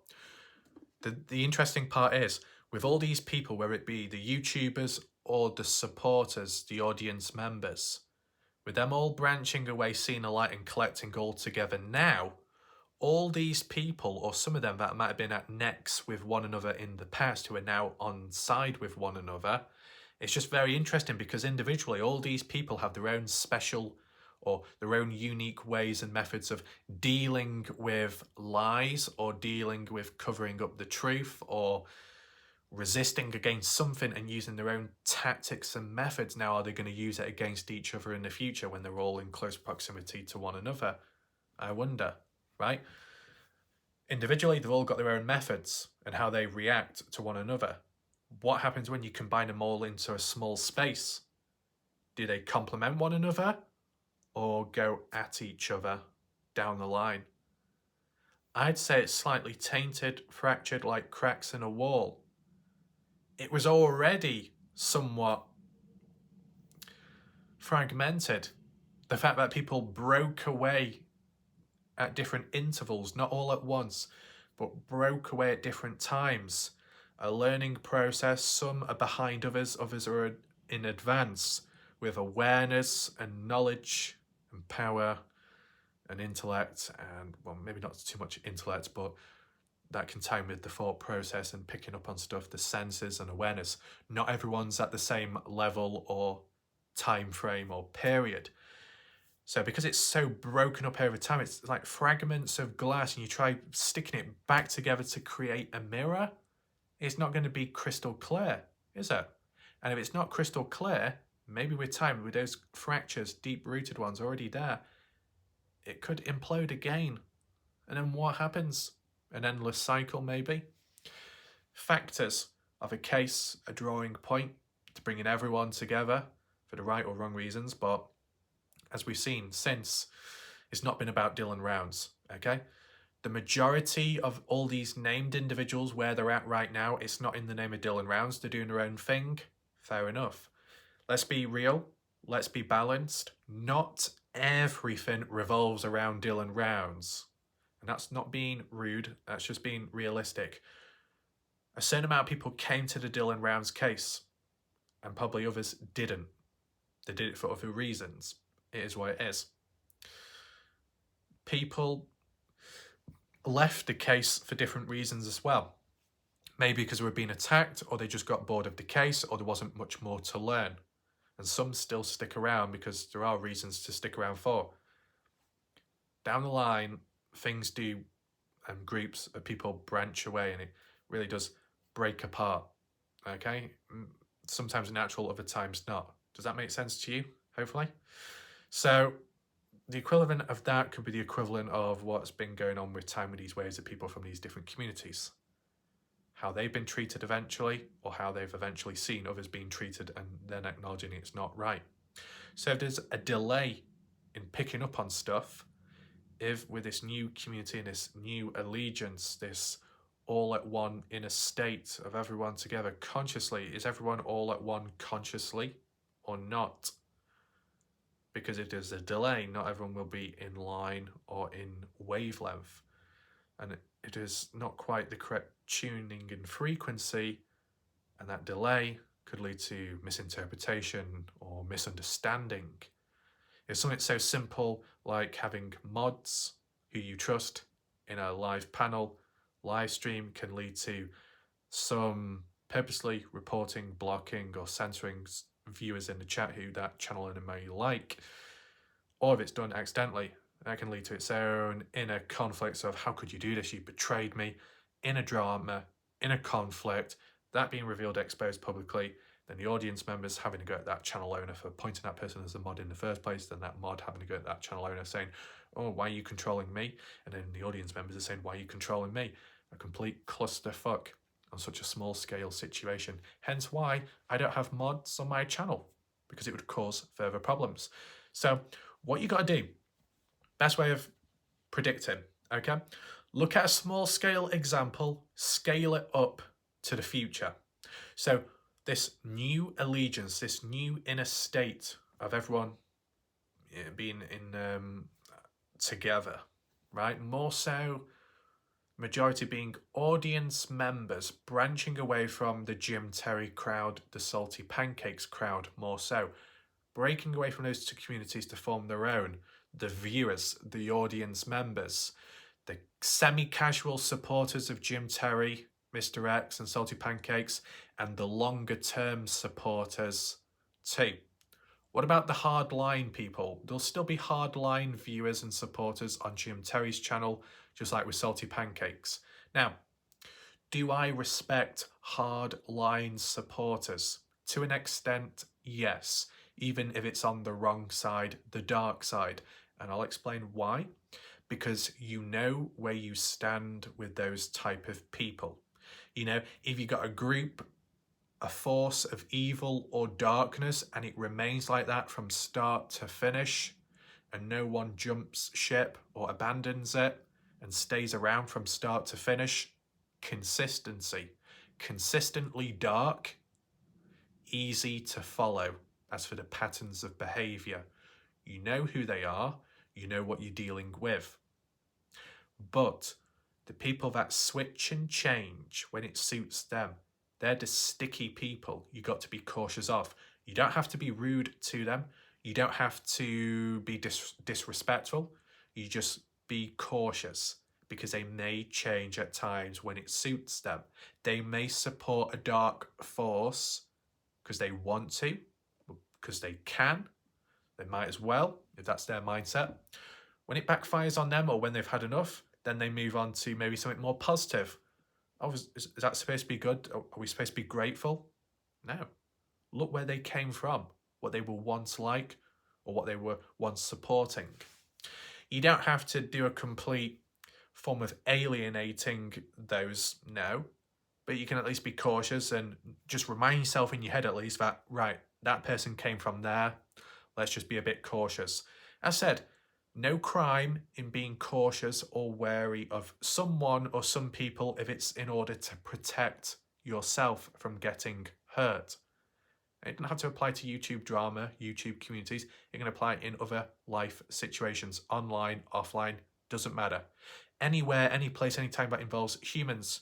the interesting part is, with all these people, whether it be the YouTubers or the supporters, the audience members, with them all branching away, seeing a light and collecting all together now, all these people, or some of them that might have been at necks with one another in the past, who are now on side with one another, it's just very interesting because individually all these people have their own special or their own unique ways and methods of dealing with lies or dealing with covering up the truth or resisting against something and using their own tactics and methods. Now, are they going to use it against each other in the future when they're all in close proximity to one another? I wonder, right? Individually, they've all got their own methods and how they react to one another. What happens when you combine them all into a small space? Do they complement one another or go at each other down the line? I'd say it's slightly tainted, fractured like cracks in a wall. It was already somewhat fragmented. The fact that people broke away at different intervals, not all at once, but broke away at different times. A learning process, some are behind others are in advance, with awareness and knowledge and power and intellect, and well, maybe not too much intellect, but that can time with the thought process and picking up on stuff, the senses and awareness. Not everyone's at the same level or time frame or period. So because it's so broken up over time, it's like fragments of glass, and you try sticking it back together to create a mirror, it's not going to be crystal clear, is it? And if it's not crystal clear, maybe with time, with those fractures, deep-rooted ones already there, it could implode again. And then what happens? An endless cycle, maybe? Factors of a case, a drawing point to bringing everyone together for the right or wrong reasons, but as we've seen since, it's not been about Dylan Rounds, okay? The majority of all these named individuals, where they're at right now, it's not in the name of Dylan Rounds. They're doing their own thing. Fair enough. Let's be real. Let's be balanced. Not everything revolves around Dylan Rounds. And that's not being rude. That's just being realistic. A certain amount of people came to the Dylan Rounds case, and probably others didn't. They did it for other reasons. It is what it is. People left the case for different reasons as well. Maybe because they were being attacked, or they just got bored of the case, or there wasn't much more to learn. And some still stick around because there are reasons to stick around for. Down the line, things do, and groups of people branch away, and it really does break apart. Okay? Sometimes natural, other times not. Does that make sense to you? Hopefully. So the equivalent of that could be the equivalent of what's been going on with time with these waves of people from these different communities. How they've been treated eventually, or how they've eventually seen others being treated and then acknowledging it's not right. So if there's a delay in picking up on stuff, if with this new community and this new allegiance, this all at one inner state of everyone together consciously, is everyone all at one consciously or not? Because if there's a delay, not everyone will be in line or in wavelength. And it is not quite the correct tuning and frequency, and that delay could lead to misinterpretation or misunderstanding. It's something so simple like having mods who you trust in a live panel, live stream can lead to some purposely reporting, blocking or censoring viewers in the chat who that channel owner may like. Or if it's done accidentally, that can lead to its own inner conflicts of how could you do this, you betrayed me, inner drama, inner conflict, that being revealed, exposed publicly, then the audience members having to go at that channel owner for pointing that person as a mod in the first place, then that mod having to go at that channel owner saying, oh, why are you controlling me? And then the audience members are saying, why are you controlling me? A complete clusterfuck on such a small scale situation. Hence why I don't have mods on my channel, because it would cause further problems. So what you got to do, best way of predicting, okay? Look at a small scale example, scale it up to the future. So this new allegiance, this new inner state of everyone being in together, right? More so, majority being audience members branching away from the Jim Terry crowd, the Salty Pancakes crowd, more so. Breaking away from those two communities to form their own. The viewers, the audience members, the semi-casual supporters of Jim Terry, Mr. X and Salty Pancakes, and the longer-term supporters too. What about the hardline people? There'll still be hardline viewers and supporters on Jim Terry's channel, just like with Salty Pancakes. Now, do I respect hardline supporters? To an extent, yes, even if it's on the wrong side, the dark side. And I'll explain why. Because you know where you stand with those type of people. You know, if you got a group, a force of evil or darkness, and it remains like that from start to finish, and no one jumps ship or abandons it and stays around from start to finish, consistency. Consistently dark, easy to follow as for the patterns of behavior. You know who they are, you know what you're dealing with. But the people that switch and change when it suits them, they're the sticky people you got to be cautious of. You don't have to be rude to them. You don't have to be disrespectful. You just be cautious because they may change at times when it suits them. They may support a dark force because they want to, because they can. They might as well, if that's their mindset. When it backfires on them or when they've had enough, then they move on to maybe something more positive. Oh, is that supposed to be good? Are we supposed to be grateful? No. Look where they came from, what they were once like, or what they were once supporting. You don't have to do a complete form of alienating those, no. But you can at least be cautious and just remind yourself in your head at least that, right, that person came from there. Let's just be a bit cautious. As said, no crime in being cautious or wary of someone or some people if it's in order to protect yourself from getting hurt. It doesn't have to apply to YouTube drama, YouTube communities. It can apply in other life situations, online, offline, doesn't matter. Anywhere, any place, anytime that involves humans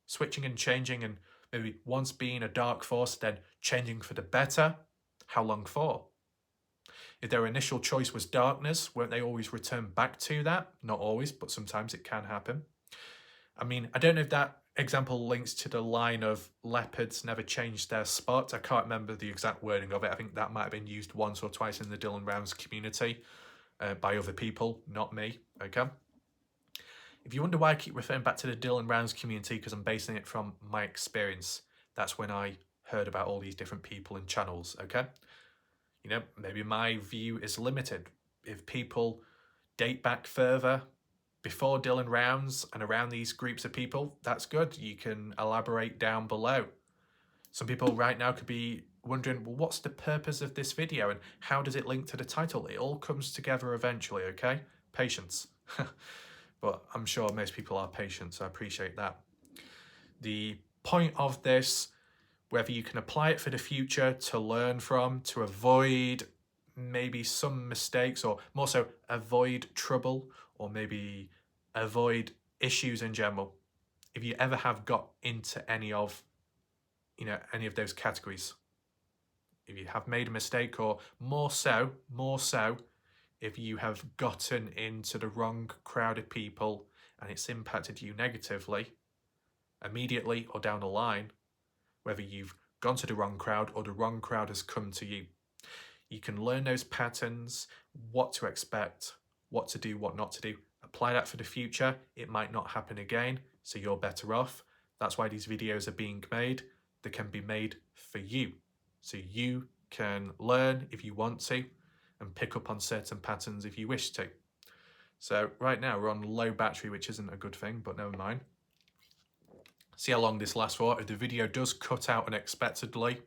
switching and changing and maybe once being a dark force, then changing for the better. How long for? If their initial choice was darkness, won't they always return back to that? Not always, but sometimes it can happen. I mean, I don't know if that example links to the line of leopards never changed their spot. I can't remember the exact wording of it. I think that might have been used once or twice in the Dylan Rounds community by other people, not me, okay? If you wonder why I keep referring back to the Dylan Rounds community, because I'm basing it from my experience, that's when I heard about all these different people and channels, okay? You know, maybe my view is limited. If people date back further, before Dylan Rounds and around these groups of people, that's good. You can elaborate down below. Some people right now could be wondering, well, what's the purpose of this video and how does it link to the title? It all comes together eventually, okay? Patience. But I'm sure most people are patient, so I appreciate that. The point of this, whether you can apply it for the future to learn from, to avoid maybe some mistakes, or more so avoid trouble, or maybe avoid issues in general. If you ever have got into any of any of those categories. If you have made a mistake, or more so, if you have gotten into the wrong crowd of people and it's impacted you negatively, immediately or down the line, whether you've gone to the wrong crowd or the wrong crowd has come to you. You can learn those patterns, what to expect, what to do, what not to do. Apply that for the future. It might not happen again, so you're better off. That's why these videos are being made. They can be made for you, so you can learn if you want to and pick up on certain patterns if you wish to. So right now we're on low battery, which isn't a good thing, but never mind. See how long this lasts for. If the video does cut out unexpectedly,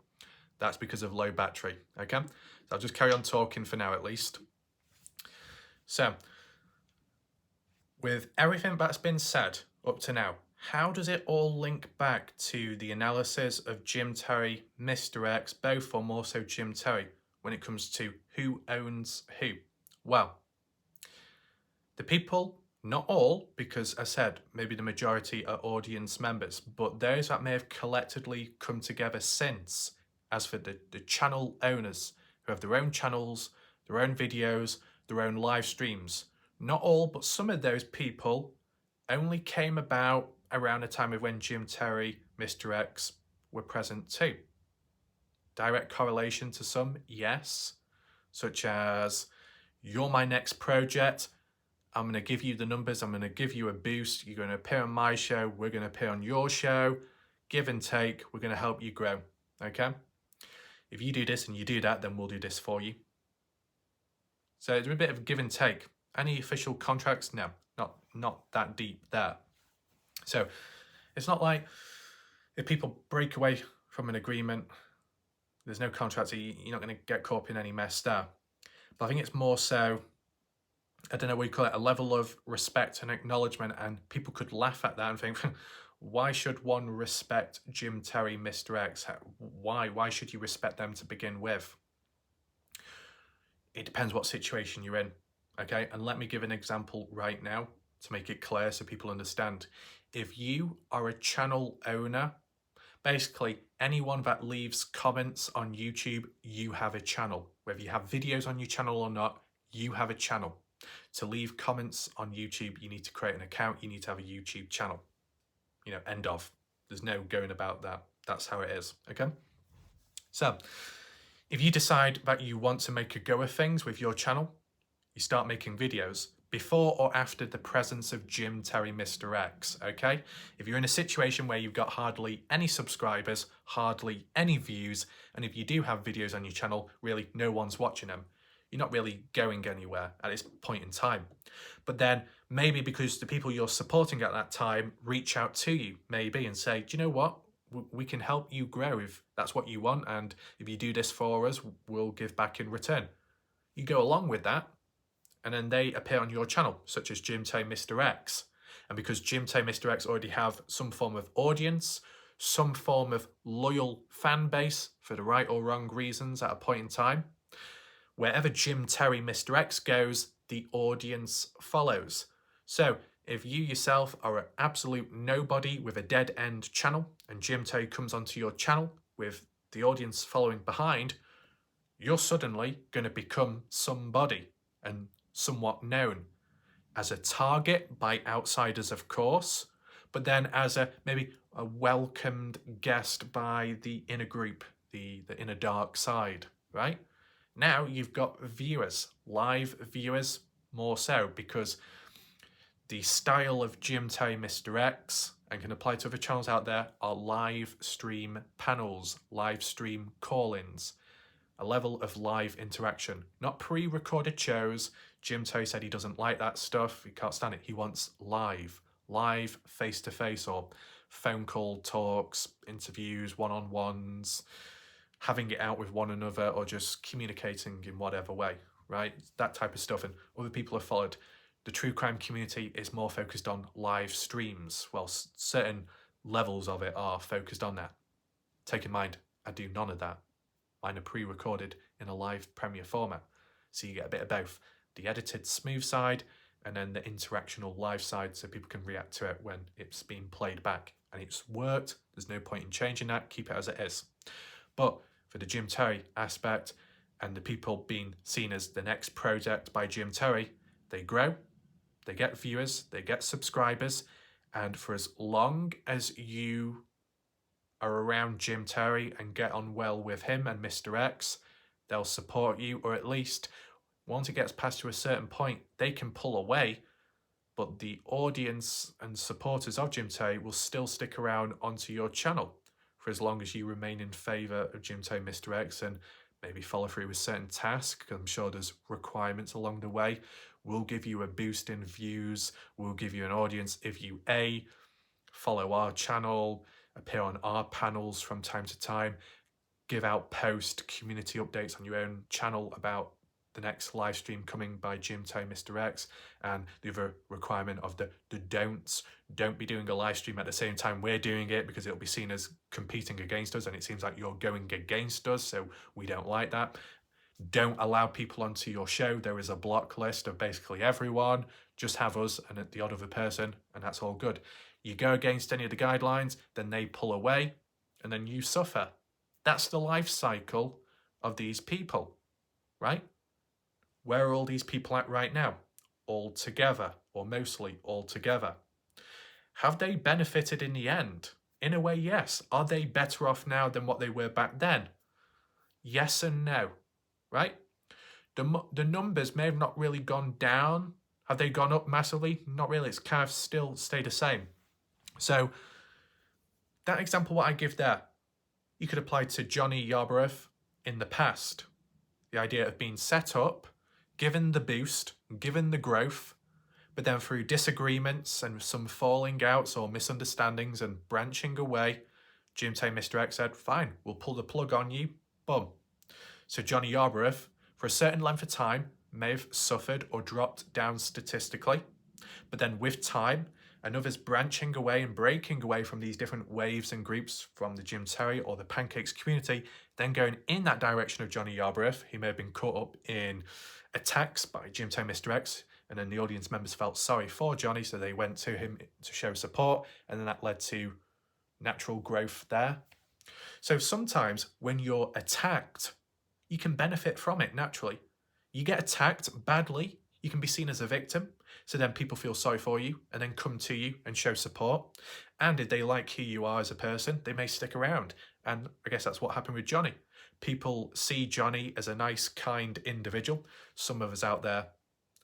that's because of low battery, okay? So I'll just carry on talking for now at least. So, with everything that's been said up to now, how does it all link back to the analysis of Jim Terry, Mr. X, both, or more so Jim Terry, when it comes to who owns who? Well, the people, not all, because as I said, maybe the majority are audience members, but those that may have collectively come together since, as for the channel owners who have their own channels, their own videos, their own live streams, not all, but some of those people only came about around the time of when Jim Terry, Mr. X were present too. Direct correlation to some, yes, such as, you're my next project, I'm going to give you the numbers, I'm going to give you a boost, you're going to appear on my show, we're going to appear on your show, give and take, we're going to help you grow, okay? If you do this and you do that, then we'll do this for you. So it's a bit of give and take. Any official contracts? No, not that deep there. So it's not like if people break away from an agreement, there's no contract, so you're not going to get caught up in any mess there. But I think it's more so, I don't know what you call it, a level of respect and acknowledgement, and people could laugh at that and think, why should one respect Jim Terry, Mr. X? Why should you respect them to begin with? It depends what situation you're in, okay? And let me give an example right now to make it clear so people understand. If you are a channel owner, basically anyone that leaves comments on YouTube, you have a channel. Whether you have videos on your channel or not, you have a channel. To leave comments on YouTube, you need to create an account, you need to have a YouTube channel. End of. There's no going about that. That's how it is, okay? So, if you decide that you want to make a go of things with your channel, you start making videos before or after the presence of Jim Terry, Mr. X, okay? If you're in a situation where you've got hardly any subscribers, hardly any views, and if you do have videos on your channel, really no one's watching them, you're not really going anywhere at this point in time. But then maybe because the people you're supporting at that time reach out to you, maybe, and say, do you know what? We can help you grow if that's what you want, and if you do this for us, we'll give back in return. You go along with that, and then they appear on your channel, such as Jim Terry, Mr. X. And because Jim Terry, Mr. X already have some form of audience, some form of loyal fan base for the right or wrong reasons at a point in time, wherever Jim Terry, Mr. X goes, the audience follows. So if you yourself are an absolute nobody with a dead end channel and Jim Terry comes onto your channel with the audience following behind, you're suddenly going to become somebody and somewhat known as a target by outsiders, of course, but then as maybe a welcomed guest by the inner group, the inner dark side, right? Now you've got viewers, live viewers more so, because the style of Jim Terry, Mr. X, and can apply to other channels out there, are live stream panels, live stream call-ins, a level of live interaction, not pre-recorded shows. Jim Terry said he doesn't like that stuff, he can't stand it. He wants live face-to-face or phone call talks, interviews, one-on-ones, having it out with one another, or just communicating in whatever way, right? That type of stuff. And other people have followed. The true crime community is more focused on live streams, while certain levels of it are focused on that. Take in mind, I do none of that. Mine are pre-recorded in a live premiere format. So you get a bit of both. The edited smooth side, and then the interactional live side, so people can react to it when it's being played back and it's worked. There's no point in changing that. Keep it as it is. But for the Jim Terry aspect and the people being seen as the next project by Jim Terry, they grow, they get viewers, they get subscribers, and for as long as you are around Jim Terry and get on well with him and Mr. X, they'll support you, or at least once it gets past to a certain point, they can pull away, but the audience and supporters of Jim Terry will still stick around onto your channel for as long as you remain in favour of Jim Terry, Mr. X, and maybe follow through with certain tasks. I'm sure there's requirements along the way. We'll give you a boost in views. We'll give you an audience if you follow our channel, appear on our panels from time to time, give out post community updates on your own channel about the next live stream coming by Jim Terry, Mr. X, and the other requirement of the don'ts. Don't be doing a live stream at the same time we're doing it, because it'll be seen as competing against us, and it seems like you're going against us, so we don't like that. Don't allow people onto your show. There is a block list of basically everyone. Just have us and the odd other person, and that's all good. You go against any of the guidelines, then they pull away, and then you suffer. That's the life cycle of these people, right? Where are all these people at right now? All together, or mostly all together. Have they benefited in the end? In a way, yes. Are they better off now than what they were back then? Yes and no, right? The numbers may have not really gone down. Have they gone up massively? Not really. It's kind of still stayed the same. So that example what I give there, you could apply to Johnny Yarborough in the past. The idea of being set up, given the boost, given the growth, but then through disagreements and some falling outs or misunderstandings and branching away, Jim Terry, Mr. X said, fine, we'll pull the plug on you, boom. So Johnny Yarborough, for a certain length of time, may have suffered or dropped down statistically, but then with time, and others branching away and breaking away from these different waves and groups from the Jim Terry or the Pancakes community, then going in that direction of Johnny Yarborough. He may have been caught up in attacks by Jim Terry, Mr. X, and then the audience members felt sorry for Johnny, so they went to him to show support, and then that led to natural growth there. So sometimes when you're attacked, you can benefit from it naturally. You get attacked badly, you can be seen as a victim, so then people feel sorry for you and then come to you and show support. And if they like who you are as a person, they may stick around. And I guess that's what happened with Johnny. People see Johnny as a nice, kind individual. Some of us out there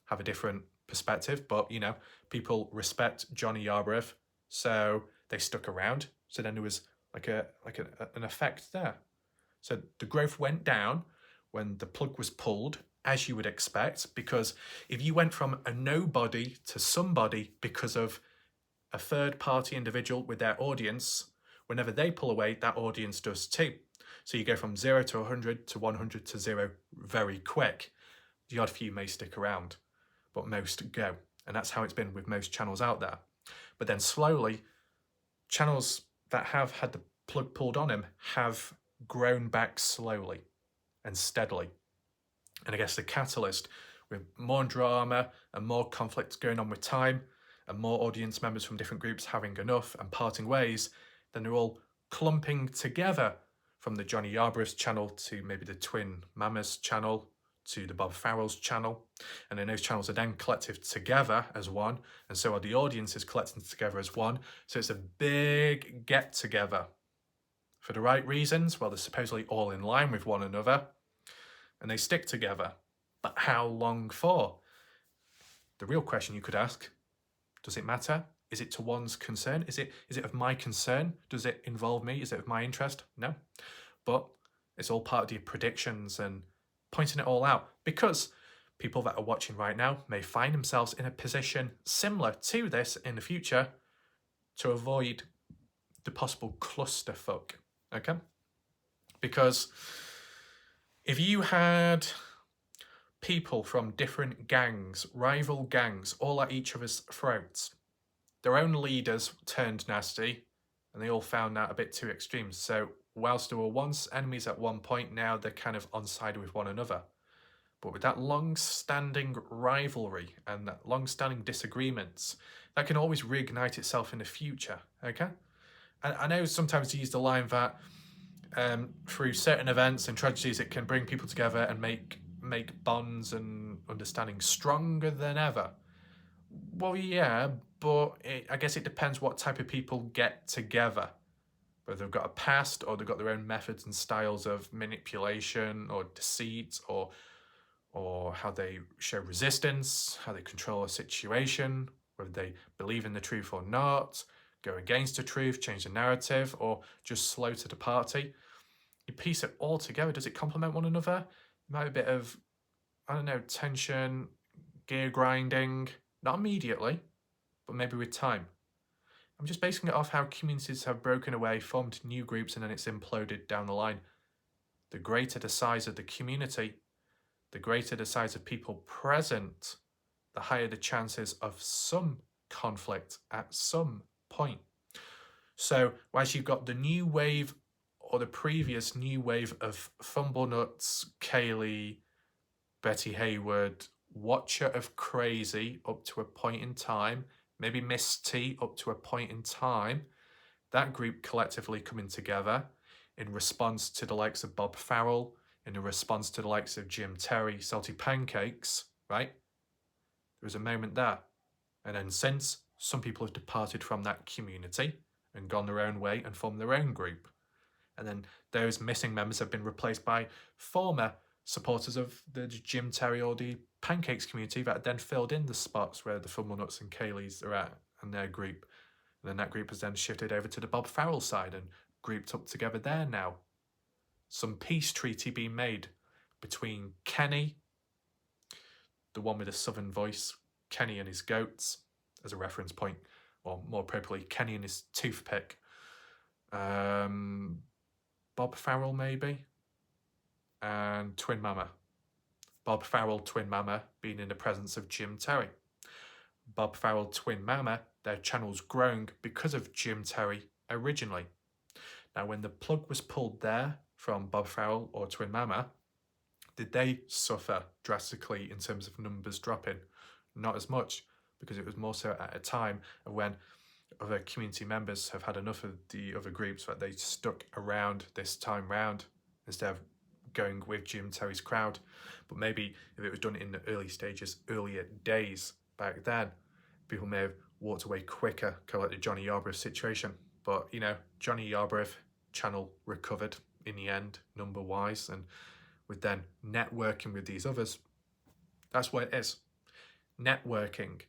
have a different perspective, but you know, people respect Johnny Yarborough, so they stuck around. So then there was like an effect there. So the growth went down when the plug was pulled, as you would expect, because if you went from a nobody to somebody because of a third party individual with their audience, whenever they pull away, that audience does too. So you go from 0 to 100 to 100 to 0 very quick. The odd few may stick around, but most go. And that's how it's been with most channels out there. But then slowly, channels that have had the plug pulled on them have grown back slowly and steadily. And I guess the catalyst, with more drama and more conflict going on with time, and more audience members from different groups having enough and parting ways, then they're all clumping together, from the Johnny Yarborough's channel to maybe the Twin Mamas channel to the Bob Farrell's channel. And then those channels are then collected together as one, and so are the audiences collecting together as one. So it's a big get together. For the right reasons, well, they're supposedly all in line with one another, and they stick together. But how long for? The real question you could ask, does it matter? Is it to one's concern? Is it of my concern? Does it involve me? Is it of my interest? No. But it's all part of the predictions and pointing it all out, because people that are watching right now may find themselves in a position similar to this in the future to avoid the possible clusterfuck, okay? Because if you had people from different gangs, rival gangs, all at each other's throats, their own leaders turned nasty, and they all found that a bit too extreme. So whilst they were once enemies at one point, now they're kind of on side with one another. But with that long-standing rivalry and that long-standing disagreements, that can always reignite itself in the future, okay? I know sometimes you use the line that through certain events and tragedies, it can bring people together and make bonds and understanding stronger than ever. Well, yeah, but I guess it depends what type of people get together. Whether they've got a past or they've got their own methods and styles of manipulation or deceit, or how they show resistance, how they control a situation, whether they believe in the truth or not, go against the truth, change the narrative, or just slow to the party. You piece it all together. Does it complement one another? Might be a bit of, I don't know, tension, gear grinding. Not immediately, but maybe with time. I'm just basing it off how communities have broken away, formed new groups, and then it's imploded down the line. The greater the size of the community, the greater the size of people present, the higher the chances of some conflict at some point. So, as you've got the new wave or the previous new wave of Fumblenuts, Kaylee, Betty Hayward, Watcher of Crazy up to a point in time, maybe Miss T up to a point in time, that group collectively coming together in response to the likes of Bob Farrell, in response to the likes of Jim Terry, Salty Pancakes, right? There was a moment there. And then since, some people have departed from that community and gone their own way and formed their own group. And then those missing members have been replaced by former supporters of the Jim Terry or the Pancakes community that then filled in the spots where the Fumblenuts and Kayleys are at and their group. And then that group has then shifted over to the Bob Farrell side and grouped up together there now. Some peace treaty being made between Kenny, the one with a southern voice, Kenny and his goats, as a reference point, or more appropriately, Kenny and his toothpick. Bob Farrell, maybe, and Twin Mama. Bob Farrell, Twin Mama, being in the presence of Jim Terry. Bob Farrell, Twin Mama, their channel's growing because of Jim Terry originally. Now, when the plug was pulled there from Bob Farrell or Twin Mama, did they suffer drastically in terms of numbers dropping? Not as much, because it was more so at a time of when other community members have had enough of the other groups that they stuck around this time round instead of going with Jim Terry's crowd. But maybe if it was done in the early stages, earlier days back then, people may have walked away quicker, kind of like the Johnny Yarborough situation. But, you know, Johnny Yarborough channel recovered in the end, number-wise, and with then networking with these others, that's what it is. Networking.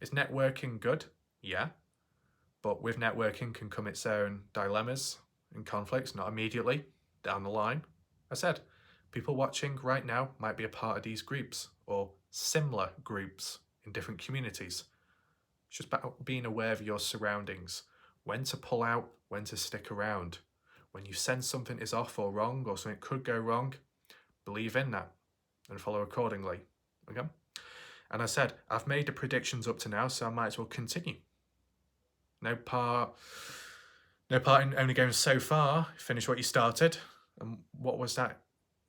Is networking good? Yeah. But with networking can come its own dilemmas and conflicts, not immediately, down the line. I said, people watching right now might be a part of these groups or similar groups in different communities. It's just about being aware of your surroundings, when to pull out, when to stick around. When you sense something is off or wrong or something could go wrong, believe in that and follow accordingly. Okay? And I said, I've made the predictions up to now, so I might as well continue. No part in only going so far. Finish what you started. And what was that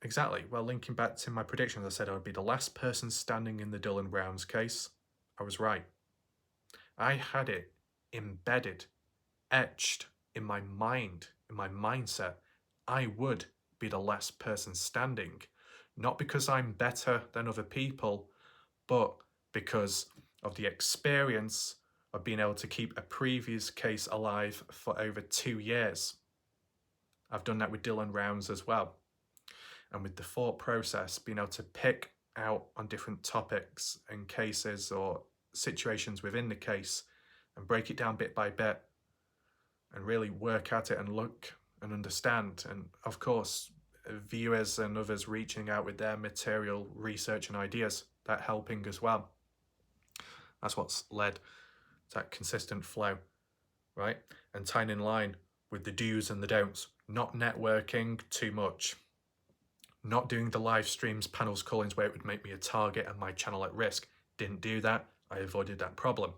exactly? Well, linking back to my predictions, I said I would be the last person standing in the Dylan Browns case. I was right. I had it embedded, etched in my mind, in my mindset. I would be the last person standing. Not because I'm better than other people, but because of the experience of being able to keep a previous case alive for over 2 years. I've done that with Dylan Rounds as well. And with the thought process, being able to pick out on different topics and cases or situations within the case and break it down bit by bit and really work at it and look and understand. And of course, viewers and others reaching out with their material, research and ideas, that helping as well. That's what's led to that consistent flow, right? And tying in line with the do's and the don'ts. Not networking too much. Not doing the live streams, panels, call-ins where it would make me a target and my channel at risk. Didn't do that. I avoided that problem.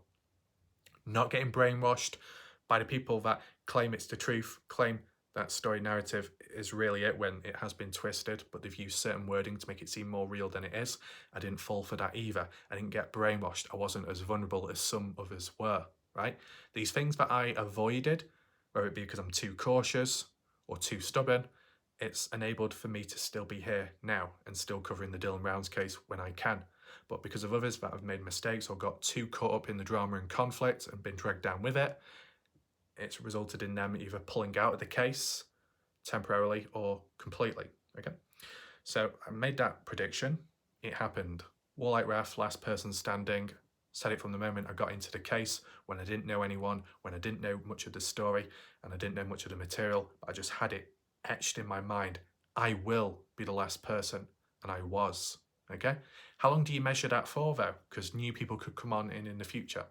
Not getting brainwashed by the people that claim it's the truth, claim that story narrative is really it when it has been twisted, but they've used certain wording to make it seem more real than it is. I didn't fall for that either. I didn't get brainwashed. I wasn't as vulnerable as some others were, right? These things that I avoided whether it be because I'm too cautious or too stubborn. It's enabled for me to still be here now and still covering the Dylan Rounds case when I can. But because of others that have made mistakes or got too caught up in the drama and conflict and been dragged down with it, it's resulted in them either pulling out of the case temporarily or completely. Okay, so I made that prediction. It happened. Warlike Ref, last person standing. Said it from the moment I got into the case, when I didn't know anyone, when I didn't know much of the story, and I didn't know much of the material. I just had it etched in my mind. I will be the last person, and I was. Okay? How long do you measure that for, though? Because new people could come on in the future.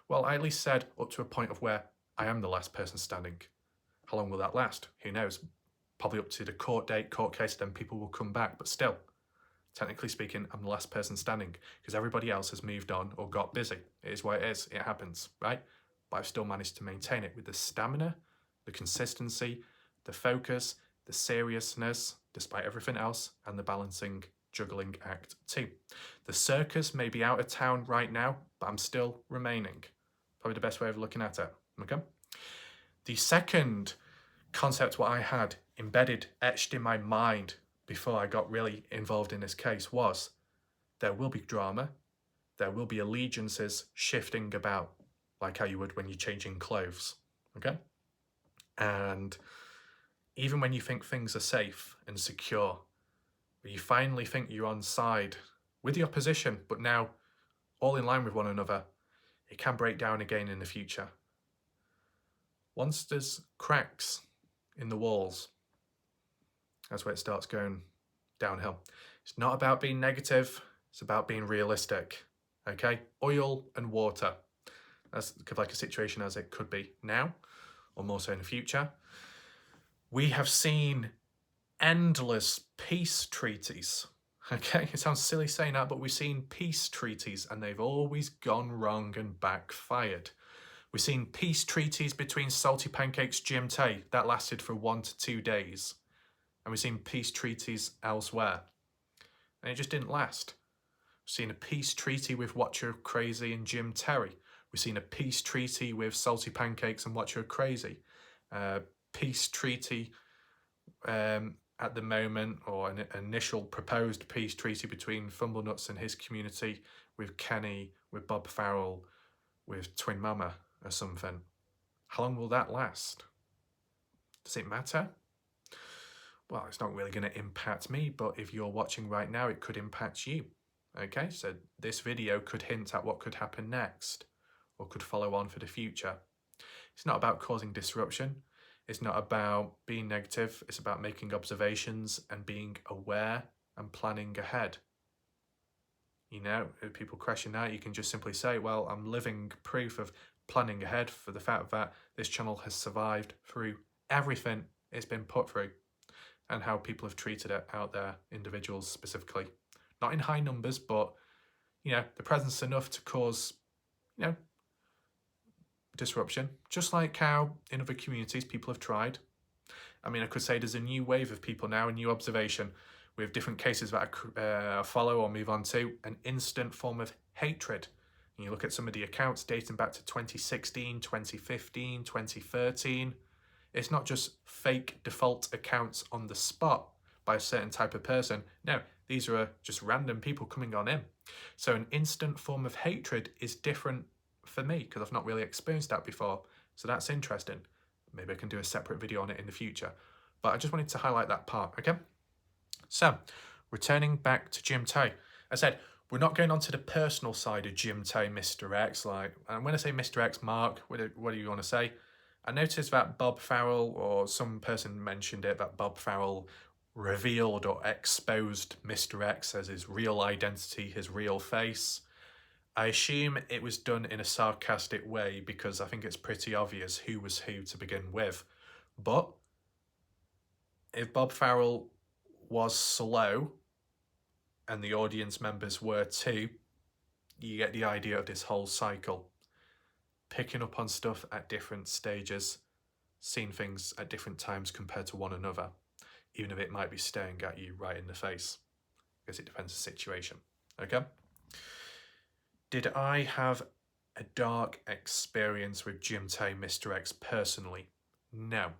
Well, I at least said up to a point of where I am the last person standing. How long will that last? Who knows? Probably up to the court date, court case, then people will come back. But still, technically speaking, I'm the last person standing because everybody else has moved on or got busy. It is what it is. It happens, right? But I've still managed to maintain it with the stamina, the consistency, the focus, the seriousness, despite everything else, and the balancing, juggling act too. The circus may be out of town right now, but I'm still remaining. Probably the best way of looking at it, okay? The second concept what I had embedded, etched in my mind before I got really involved in this case was there will be drama, there will be allegiances shifting about like how you would when you're changing clothes, okay? And even when you think things are safe and secure, you finally think you're on side with the opposition, but now all in line with one another, it can break down again in the future. Once there's cracks in the walls, that's where it starts going downhill. It's not about being negative, it's about being realistic, okay? Oil and water. That's like a situation as it could be now, or more so in the future. We have seen endless peace treaties, okay? It sounds silly saying that, but we've seen peace treaties and they've always gone wrong and backfired. We've seen peace treaties between Salty Pancakes Jim Tay that lasted for 1 to 2 days. And we've seen peace treaties elsewhere. And it just didn't last. We've seen a peace treaty with Watch Your Crazy and Jim Terry. We've seen a peace treaty with Salty Pancakes and Watch Your Crazy. Peace treaty at the moment, or an initial proposed peace treaty between Fumblenuts and his community with Kenny, with Bob Farrell, with Twin Mama or something. How long will that last? Does it matter? Well, it's not really going to impact me, but if you're watching right now, it could impact you. Okay, so this video could hint at what could happen next or could follow on for the future. It's not about causing disruption. It's not about being negative. It's about making observations and being aware and planning ahead. You know, if people question that, you can just simply say, well, I'm living proof of planning ahead for the fact that this channel has survived through everything it's been put through and how people have treated it out there, individuals specifically. Not in high numbers, but, you know, the presence enough to cause, you know, disruption. Just like how in other communities people have tried. I mean, I could say there's a new wave of people now, a new observation with different cases that I follow or move on to, an instant form of hatred. And you look at some of the accounts dating back to 2016, 2015, 2013. It's not just fake default accounts on the spot by a certain type of person. No, these are just random people coming on in. So an instant form of hatred is different for me because I've not really experienced that before. So that's interesting. Maybe I can do a separate video on it in the future. But I just wanted to highlight that part, okay? So, returning back to Jim Tay. I said, we're not going on to the personal side of Jim Tay, Mr. X. Like, and when I say Mr. X, Mark, what do you want to say? I noticed that Bob Farrell, or some person mentioned it, that Bob Farrell revealed or exposed Mr. X as his real identity, his real face. I assume it was done in a sarcastic way because I think it's pretty obvious who was who to begin with. But if Bob Farrell was slow and the audience members were too, you get the idea of this whole cycle. Picking up on stuff at different stages, seeing things at different times compared to one another, even if it might be staring at you right in the face, because it depends on the situation, okay? Did I have a dark experience with Jim Tay, Mr. X personally? No.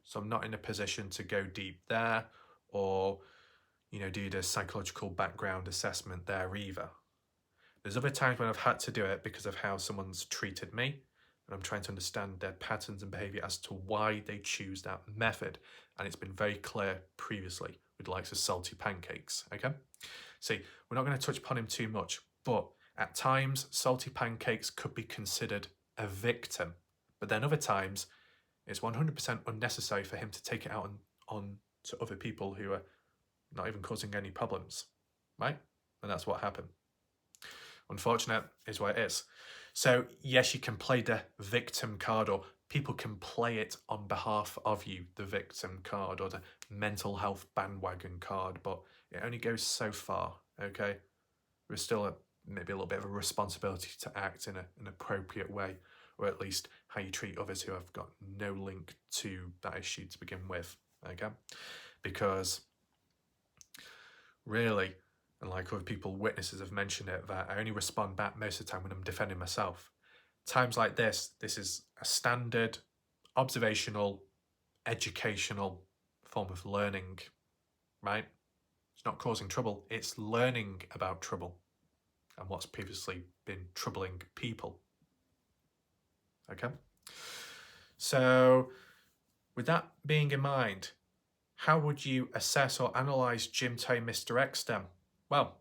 So I'm not in a position to go deep there or, do the psychological background assessment there either. There's other times when I've had to do it because of how someone's treated me, and I'm trying to understand their patterns and behavior as to why they choose that method. And it's been very clear previously with the likes of Salty Pancakes, okay? See, we're not going to touch upon him too much, but at times, Salty Pancakes could be considered a victim. But then other times, it's 100% unnecessary for him to take it out on to other people who are not even causing any problems, right? And that's what happened. Unfortunate is what it is. So yes, you can play the victim card, or people can play it on behalf of you, the victim card or the mental health bandwagon card, but it only goes so far, okay? There's still maybe a little bit of a responsibility to act in an appropriate way, or at least how you treat others who have got no link to that issue to begin with, okay? Because really, and like other people, witnesses have mentioned it, that I only respond back most of the time when I'm defending myself. Times like this is a standard, observational, educational form of learning, right? It's not causing trouble, it's learning about trouble and what's previously been troubling people. Okay? So, with that being in mind, how would you assess or analyse Jim Tay, Mr. X then? Well,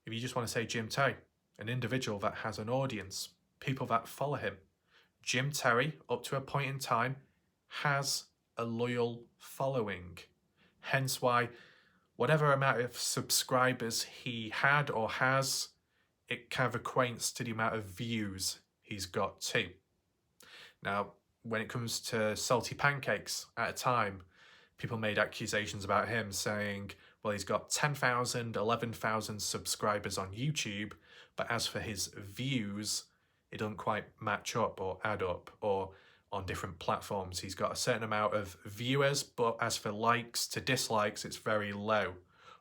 if you just want to say Jim Tay, an individual that has an audience, people that follow him, Jim Terry, up to a point in time, has a loyal following. Hence why whatever amount of subscribers he had or has, it kind of equates to the amount of views he's got too. Now, when it comes to Salty Pancakes, at a time, people made accusations about him saying, well, he's got 10,000, 11,000 subscribers on YouTube, but as for his views, it doesn't quite match up or add up, or on different platforms. He's got a certain amount of viewers, but as for likes to dislikes, it's very low.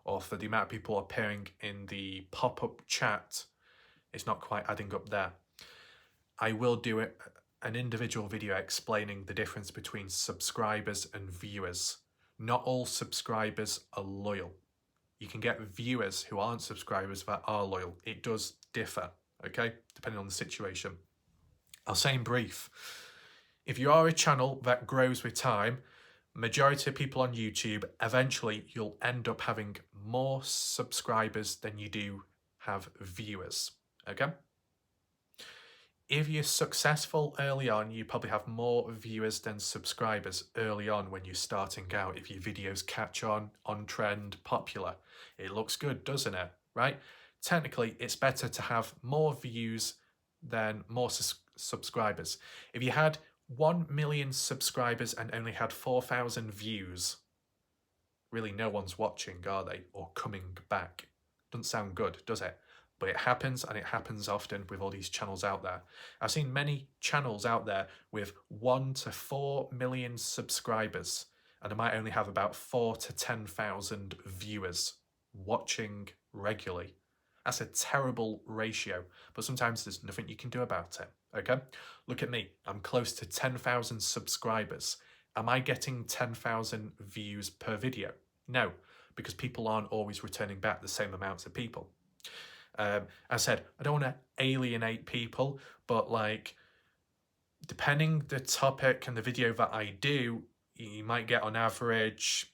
Or for the amount of people appearing in the pop-up chat, it's not quite adding up there. I will do an individual video explaining the difference between subscribers and viewers. Not all subscribers are loyal. You can get viewers who aren't subscribers that are loyal. It does differ, okay, depending on the situation. I'll say in brief, if you are a channel that grows with time, majority of people on YouTube, eventually you'll end up having more subscribers than you do have viewers, okay? If you're successful early on, you probably have more viewers than subscribers early on when you're starting out. If your videos catch on trend, popular, it looks good, doesn't it? Right? Technically, it's better to have more views than more subscribers. If you had 1 million subscribers and only had 4,000 views, really no one's watching, are they? Or coming back. Doesn't sound good, does it? But it happens, and it happens often with all these channels out there. I've seen many channels out there with 1 to 4 million subscribers, and they might only have about 4 to 10,000 viewers watching regularly. That's a terrible ratio, but sometimes there's nothing you can do about it, okay? Look at me, I'm close to 10,000 subscribers. Am I getting 10,000 views per video? No, because people aren't always returning back the same amounts of people. As I said, I don't want to alienate people, but like, depending the topic and the video that I do, you might get on average,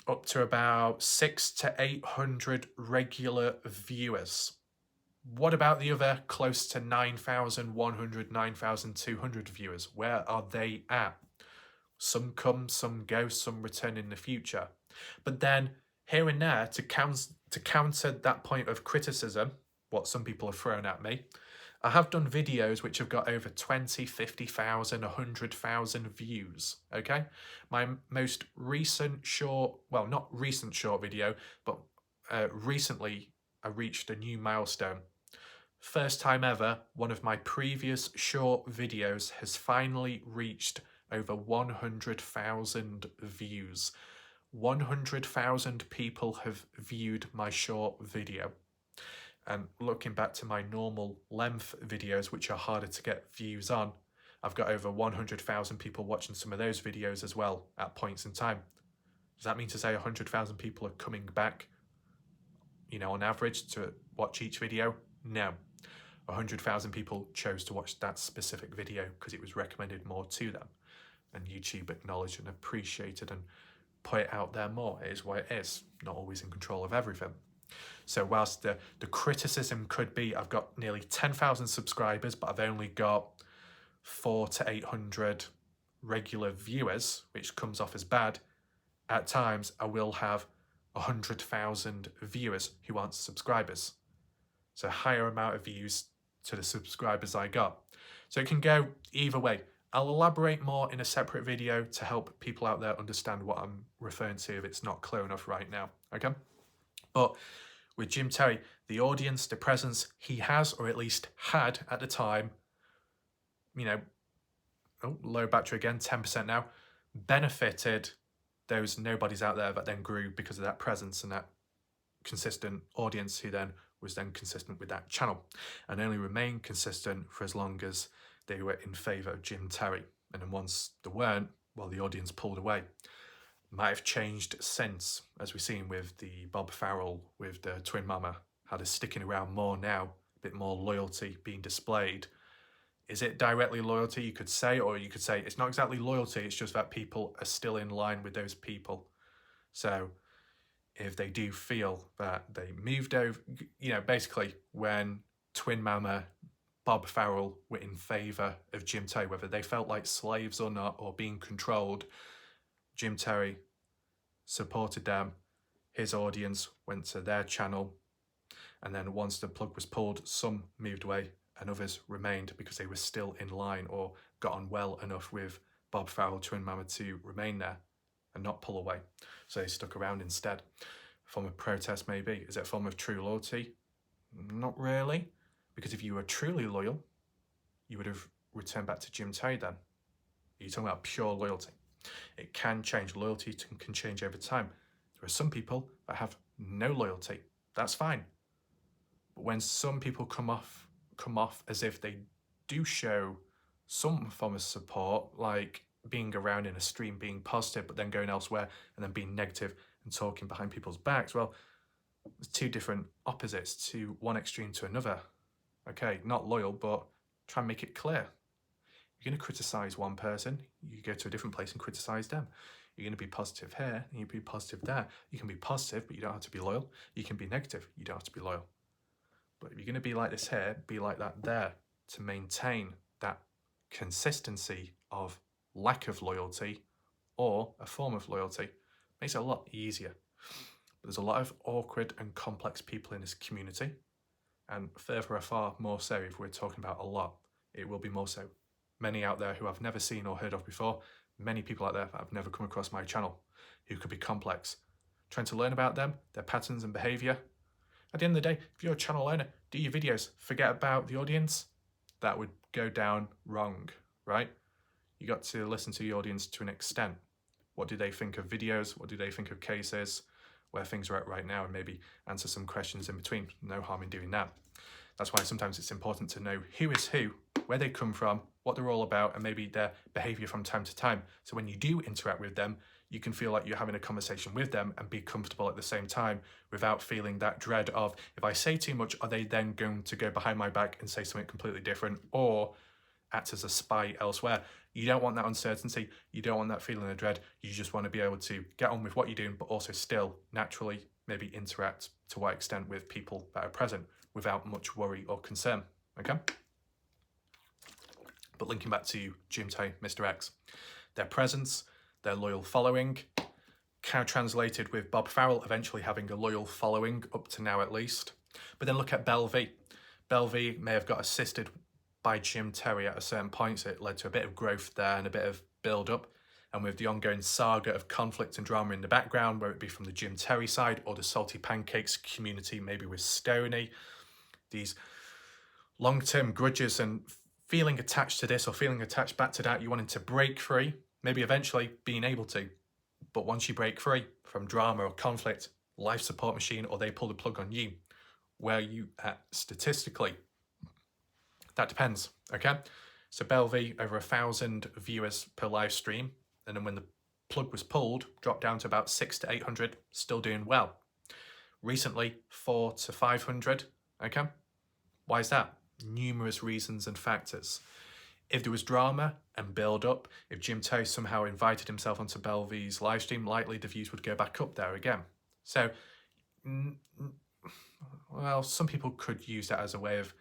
up to about 600 to 800 regular viewers. What about the other close to 9,100, 9,200 viewers? Where are they at? Some come, some go, some return in the future. But then here and there, to counter that point of criticism, what some people have thrown at me, I have done videos which have got over 20, 50,000, 100,000 views, okay? My most recent short, well, not recent short video, but recently I reached a new milestone. First time ever, one of my previous short videos has finally reached over 100,000 views. 100,000 people have viewed my short video. And looking back to my normal length videos, which are harder to get views on, I've got over 100,000 people watching some of those videos as well at points in time. Does that mean to say 100,000 people are coming back, you know, on average to watch each video? No. 100,000 people chose to watch that specific video because it was recommended more to them. And YouTube acknowledged and appreciated and put it out there more. It is what it is, not always in control of everything. So whilst the criticism could be, I've got nearly 10,000 subscribers, but I've only got 400 to 800 regular viewers, which comes off as bad. At times, I will have 100,000 viewers who aren't subscribers. So higher amount of views to the subscribers I got. So it can go either way. I'll elaborate more in a separate video to help people out there understand what I'm referring to if it's not clear enough right now, okay? But with Jim Terry, the audience, the presence he has, or at least had at the time, you know, low battery again, 10% now, benefited those nobodies out there that then grew because of that presence and that consistent audience who then was then consistent with that channel and only remained consistent for as long as they were in favour of Jim Terry. And then once they weren't, well, the audience pulled away. Might have changed since, as we've seen with the Bob Farrell, with the Twin Mama, how they're sticking around more now, a bit more loyalty being displayed. Is it directly loyalty, you could say, or you could say it's not exactly loyalty, it's just that people are still in line with those people. So if they do feel that they moved over, you know, basically when Twin Mama, Bob Farrell were in favour of Jim Terry, whether they felt like slaves or not, or being controlled, Jim Terry supported them, his audience went to their channel, and then once the plug was pulled, some moved away and others remained because they were still in line or got on well enough with Bob Farrell, Twin Mama to remain there and not pull away. So they stuck around instead. A form of protest maybe. Is it a form of true loyalty? Not really. Because if you were truly loyal, you would have returned back to Jim Terry then. You're talking about pure loyalty. It can change. Loyalty can change over time. There are some people that have no loyalty. That's fine. But when some people come off as if they do show some form of support, like being around in a stream, being positive, but then going elsewhere and then being negative and talking behind people's backs, well, there's two different opposites to one extreme to another. Okay, not loyal, but try and make it clear. You're going to criticize one person, you go to a different place and criticize them. You're going to be positive here and you be positive there. You can be positive, but you don't have to be loyal. You can be negative, you don't have to be loyal. But if you're going to be like this here, be like that there to maintain that consistency of lack of loyalty or a form of loyalty. Makes it a lot easier. But there's a lot of awkward and complex people in this community, and further far more so if we're talking about a lot, it will be more so. Many out there who I've never seen or heard of before, many people out there that I've never come across my channel who could be complex. Trying to learn about them, their patterns and behaviour. At the end of the day, if you're a channel owner, do your videos, forget about the audience. That would go down wrong, right? You got to listen to the audience to an extent. What do they think of videos? What do they think of cases? Where things are at right now, and maybe answer some questions in between. No harm in doing that. That's why sometimes it's important to know who is who, where they come from, what they're all about, and maybe their behaviour from time to time. So when you do interact with them, you can feel like you're having a conversation with them and be comfortable at the same time without feeling that dread of, if I say too much, are they then going to go behind my back and say something completely different or act as a spy elsewhere? You don't want that uncertainty. You don't want that feeling of dread. You just want to be able to get on with what you're doing, but also still naturally maybe interact to what extent with people that are present without much worry or concern, okay? But linking back to Jim Terry, Mr. X, their presence, their loyal following, kind of translated with Bob Farrell eventually having a loyal following up to now at least. But then look at Belle V. Belle V may have got assisted by Jim Terry at a certain point, so it led to a bit of growth there and a bit of build up. And with the ongoing saga of conflict and drama in the background, whether it be from the Jim Terry side or the Salty Pancakes community, maybe with Stoney, these long-term grudges and feeling attached to this or feeling attached back to that, you wanting to break free, maybe eventually being able to. But once you break free from drama or conflict, life support machine, or they pull the plug on you, where you at statistically? That depends, okay? So Belvy, over 1,000 viewers per live stream, and then when the plug was pulled, dropped down to about 600 to 800, still doing well. Recently, 400 to 500, okay? Why is that? Numerous reasons and factors. If there was drama and build up, if Jim Tay somehow invited himself onto Belvy's live stream, likely the views would go back up there again. So, well, some people could use that as a way of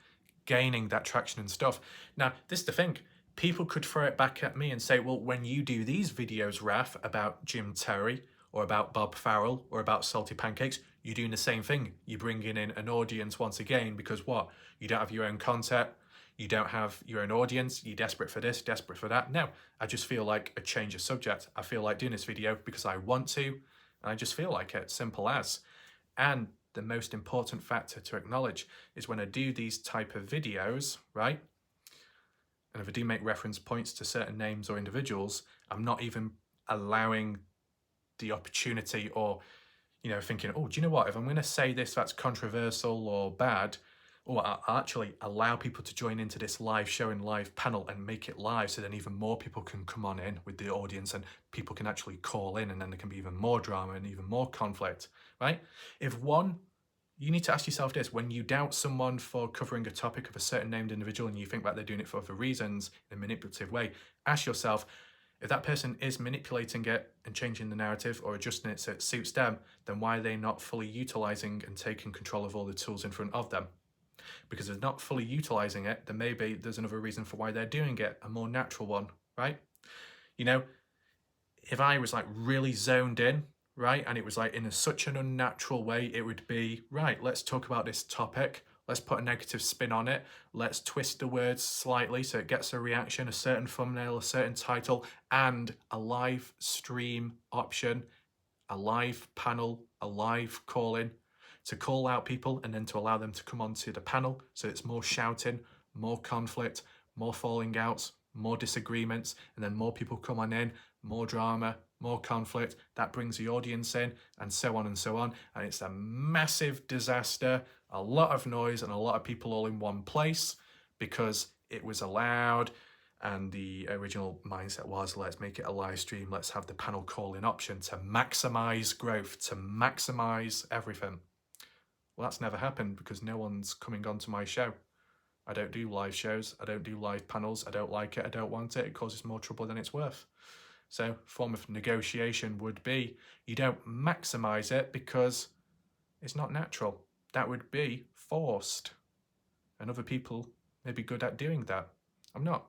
gaining that traction and stuff. Now, this is the thing. People could throw it back at me and say, well, when you do these videos, Raf, about Jim Terry or about Bob Farrell or about Salty Pancakes, you're doing the same thing. You're bringing in an audience once again because what? You don't have your own content. You don't have your own audience. You're desperate for this, desperate for that. No, I just feel like a change of subject. I feel like doing this video because I want to, and I just feel like it, simple as. And the most important factor to acknowledge is when I do these type of videos, right? And if I do make reference points to certain names or individuals, I'm not even allowing the opportunity or, thinking, oh, do you know what? If I'm going to say this that's controversial or bad, I'll actually allow people to join into this live show and live panel and make it live so then even more people can come on in with the audience and people can actually call in and then there can be even more drama and even more conflict, right? You need to ask yourself this: when you doubt someone for covering a topic of a certain named individual and you think that they're doing it for other reasons in a manipulative way, ask yourself, if that person is manipulating it and changing the narrative or adjusting it so it suits them, then why are they not fully utilizing and taking control of all the tools in front of them? Because if they're not fully utilizing it, then maybe there's another reason for why they're doing it, a more natural one, right? If I was like really zoned in, right, and it was like in such an unnatural way, it would be, right, let's talk about this topic, let's put a negative spin on it, let's twist the words slightly so it gets a reaction, a certain thumbnail, a certain title, and a live stream option, a live panel, a live call-in, to call out people and then to allow them to come onto the panel so it's more shouting, more conflict, more falling outs, more disagreements, and then more people come on in, more drama, more conflict. That brings the audience in, and so on and so on. And it's a massive disaster, a lot of noise and a lot of people all in one place because it was allowed. And the original mindset was, let's make it a live stream, let's have the panel call-in option to maximize growth, to maximize everything. Well, that's never happened because no one's coming onto my show. I don't do live shows, I don't do live panels, I don't like it, I don't want it, it causes more trouble than it's worth. So, form of negotiation would be, you don't maximize it because it's not natural. That would be forced. And other people may be good at doing that. I'm not.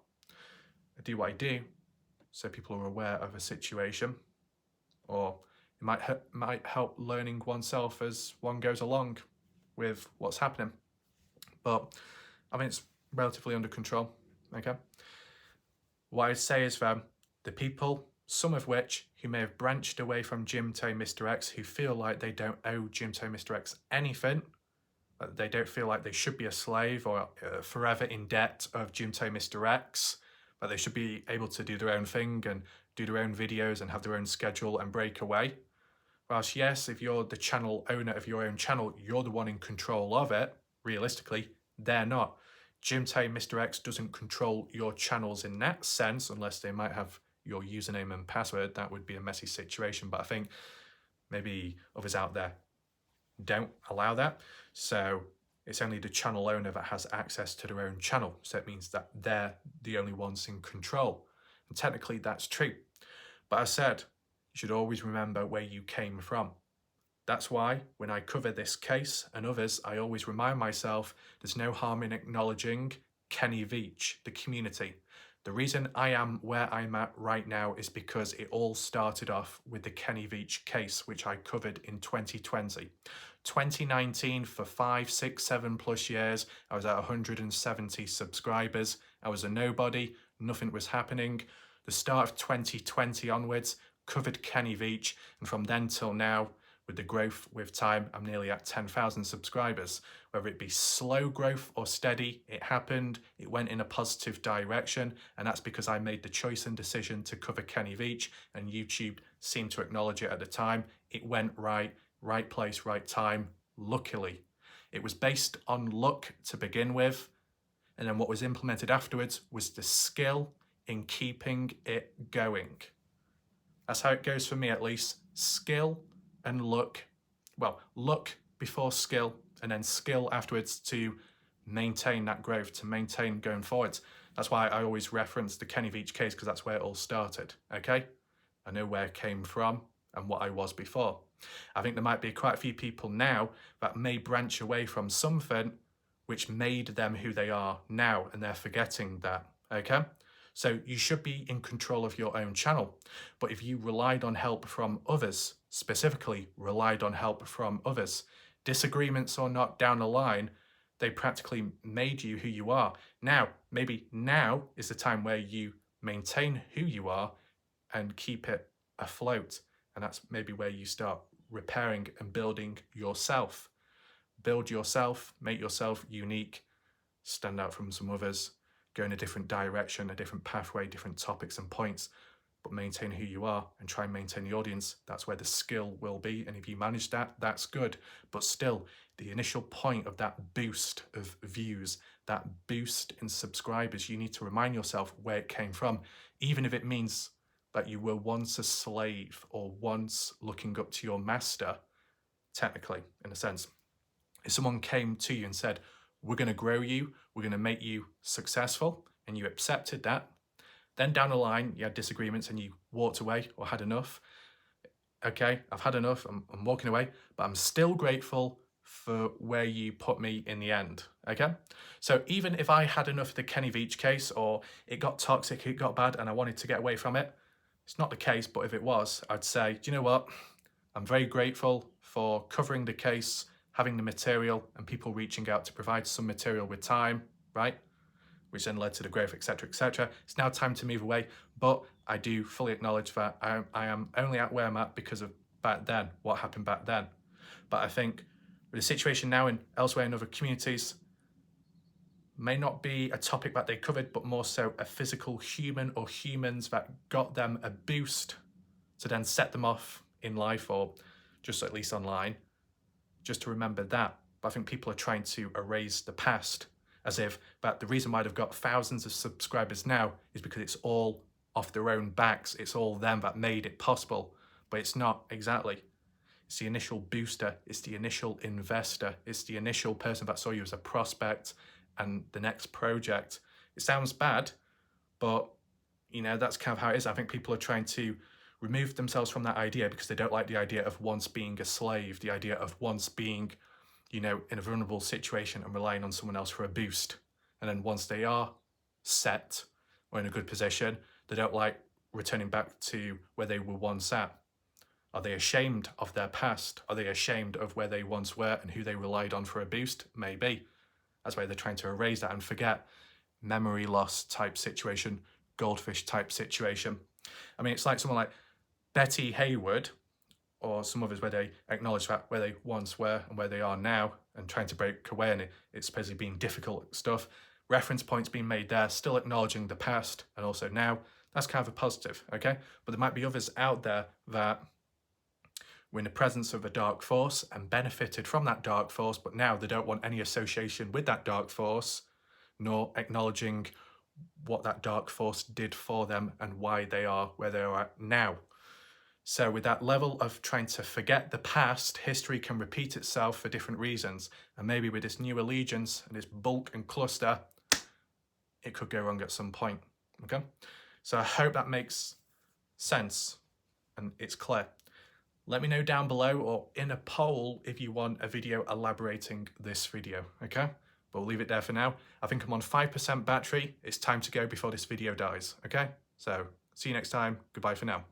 I do what I do so people are aware of a situation, or it might help learning oneself as one goes along with what's happening. But I mean, it's relatively under control, okay? What I'd say is that the people, some of which who may have branched away from Jim Tay Mr. X, who feel like they don't owe Jim Tay Mr. X anything, they don't feel like they should be a slave or forever in debt of Jim Tay Mr. X, but they should be able to do their own thing and do their own videos and have their own schedule and break away. Whilst yes, if you're the channel owner of your own channel, you're the one in control of it, realistically, they're not. Jim Tay Mr. X doesn't control your channels in that sense, unless they might have your username and password. That would be a messy situation, but I think maybe others out there don't allow that. So it's only the channel owner that has access to their own channel. So it means that they're the only ones in control. And technically that's true. But as I said, you should always remember where you came from. That's why when I cover this case and others, I always remind myself there's no harm in acknowledging Kenny Veach, the community. The reason I am where I'm at right now is because it all started off with the Kenny Veach case, which I covered in 2020. 2019, for 5, 6, 7 plus years, I was at 170 subscribers. I was a nobody, nothing was happening. The start of 2020 onwards, covered Kenny Veach, and from then till now, with the growth with time, I'm nearly at 10,000 subscribers. Whether it be slow growth or steady, it happened, it went in a positive direction, and that's because I made the choice and decision to cover Kenny Veach, and YouTube seemed to acknowledge it at the time. It went right place, right time, luckily. It was based on luck to begin with, And then what was implemented afterwards was the skill in keeping it going. That's how it goes for me, at least. Skill and luck. Well, luck before skill, and then skill afterwards to maintain that growth, to maintain going forwards. That's why I always reference the Kenny Veach case, because that's where it all started, okay? I know where it came from and what I was before. I think there might be quite a few people now that may branch away from something which made them who they are now, and they're forgetting that, okay? So you should be in control of your own channel. But if you relied on help from others, specifically relied on help from others, disagreements or not down the line, they practically made you who you are. Now, maybe now is the time where you maintain who you are and keep it afloat. And that's maybe where you start repairing and building yourself. Build yourself, make yourself unique, stand out from some others, go in a different direction, a different pathway, different topics and points, but maintain who you are and try and maintain the audience. That's where the skill will be. And if you manage that, that's good. But still, the initial point of that boost of views, that boost in subscribers, you need to remind yourself where it came from, even if it means that you were once a slave or once looking up to your master, technically, in a sense. If someone came to you and said, we're going to grow you, we're going to make you successful, and you accepted that, then down the line, you had disagreements and you walked away or had enough. Okay, I've had enough, I'm walking away, but I'm still grateful for where you put me in the end, okay? So even if I had enough of the Kenny Veach case, or it got toxic, it got bad, and I wanted to get away from it, it's not the case, but if it was, I'd say, do you know what? I'm very grateful for covering the case, having the material, and people reaching out to provide some material with time, right? Which then led to the growth, etc., etc. It's now time to move away, but I do fully acknowledge that I am only at where I'm at because of back then, what happened back then. But I think with the situation now and elsewhere in other communities, may not be a topic that they covered, but more so a physical human or humans that got them a boost to then set them off in life, or just at least online, just to remember that. But I think people are trying to erase the past, as if that the reason why they've got thousands of subscribers now is because it's all off their own backs. It's all them that made it possible, but it's not exactly. It's the initial booster, it's the initial investor, it's the initial person that saw you as a prospect and the next project. It sounds bad, but you know, that's kind of how it is. I think people are trying to remove themselves from that idea because they don't like the idea of once being a slave, the idea of once being, you know, in a vulnerable situation and relying on someone else for a boost. And then once they are set or in a good position, they don't like returning back to where they were once at. Are they ashamed of their past? Are they ashamed of where they once were and who they relied on for a boost? Maybe. That's why they're trying to erase that and forget. Memory loss type situation, goldfish type situation. I mean, it's like someone like Betty Hayward or some others where they acknowledge that where they once were and where they are now and trying to break away, and it's supposedly been difficult stuff. Reference points being made there, still acknowledging the past and also now. That's kind of a positive, okay? But there might be others out there that were in the presence of a dark force and benefited from that dark force, but now they don't want any association with that dark force, nor acknowledging what that dark force did for them and why they are where they are at now. So with that level of trying to forget the past, history can repeat itself for different reasons. And maybe with this new allegiance and this bulk and cluster, it could go wrong at some point, okay? So I hope that makes sense and it's clear. Let me know down below or in a poll if you want a video elaborating this video, okay? But we'll leave it there for now. I think I'm on 5% battery. It's time to go before this video dies, okay? So see you next time. Goodbye for now.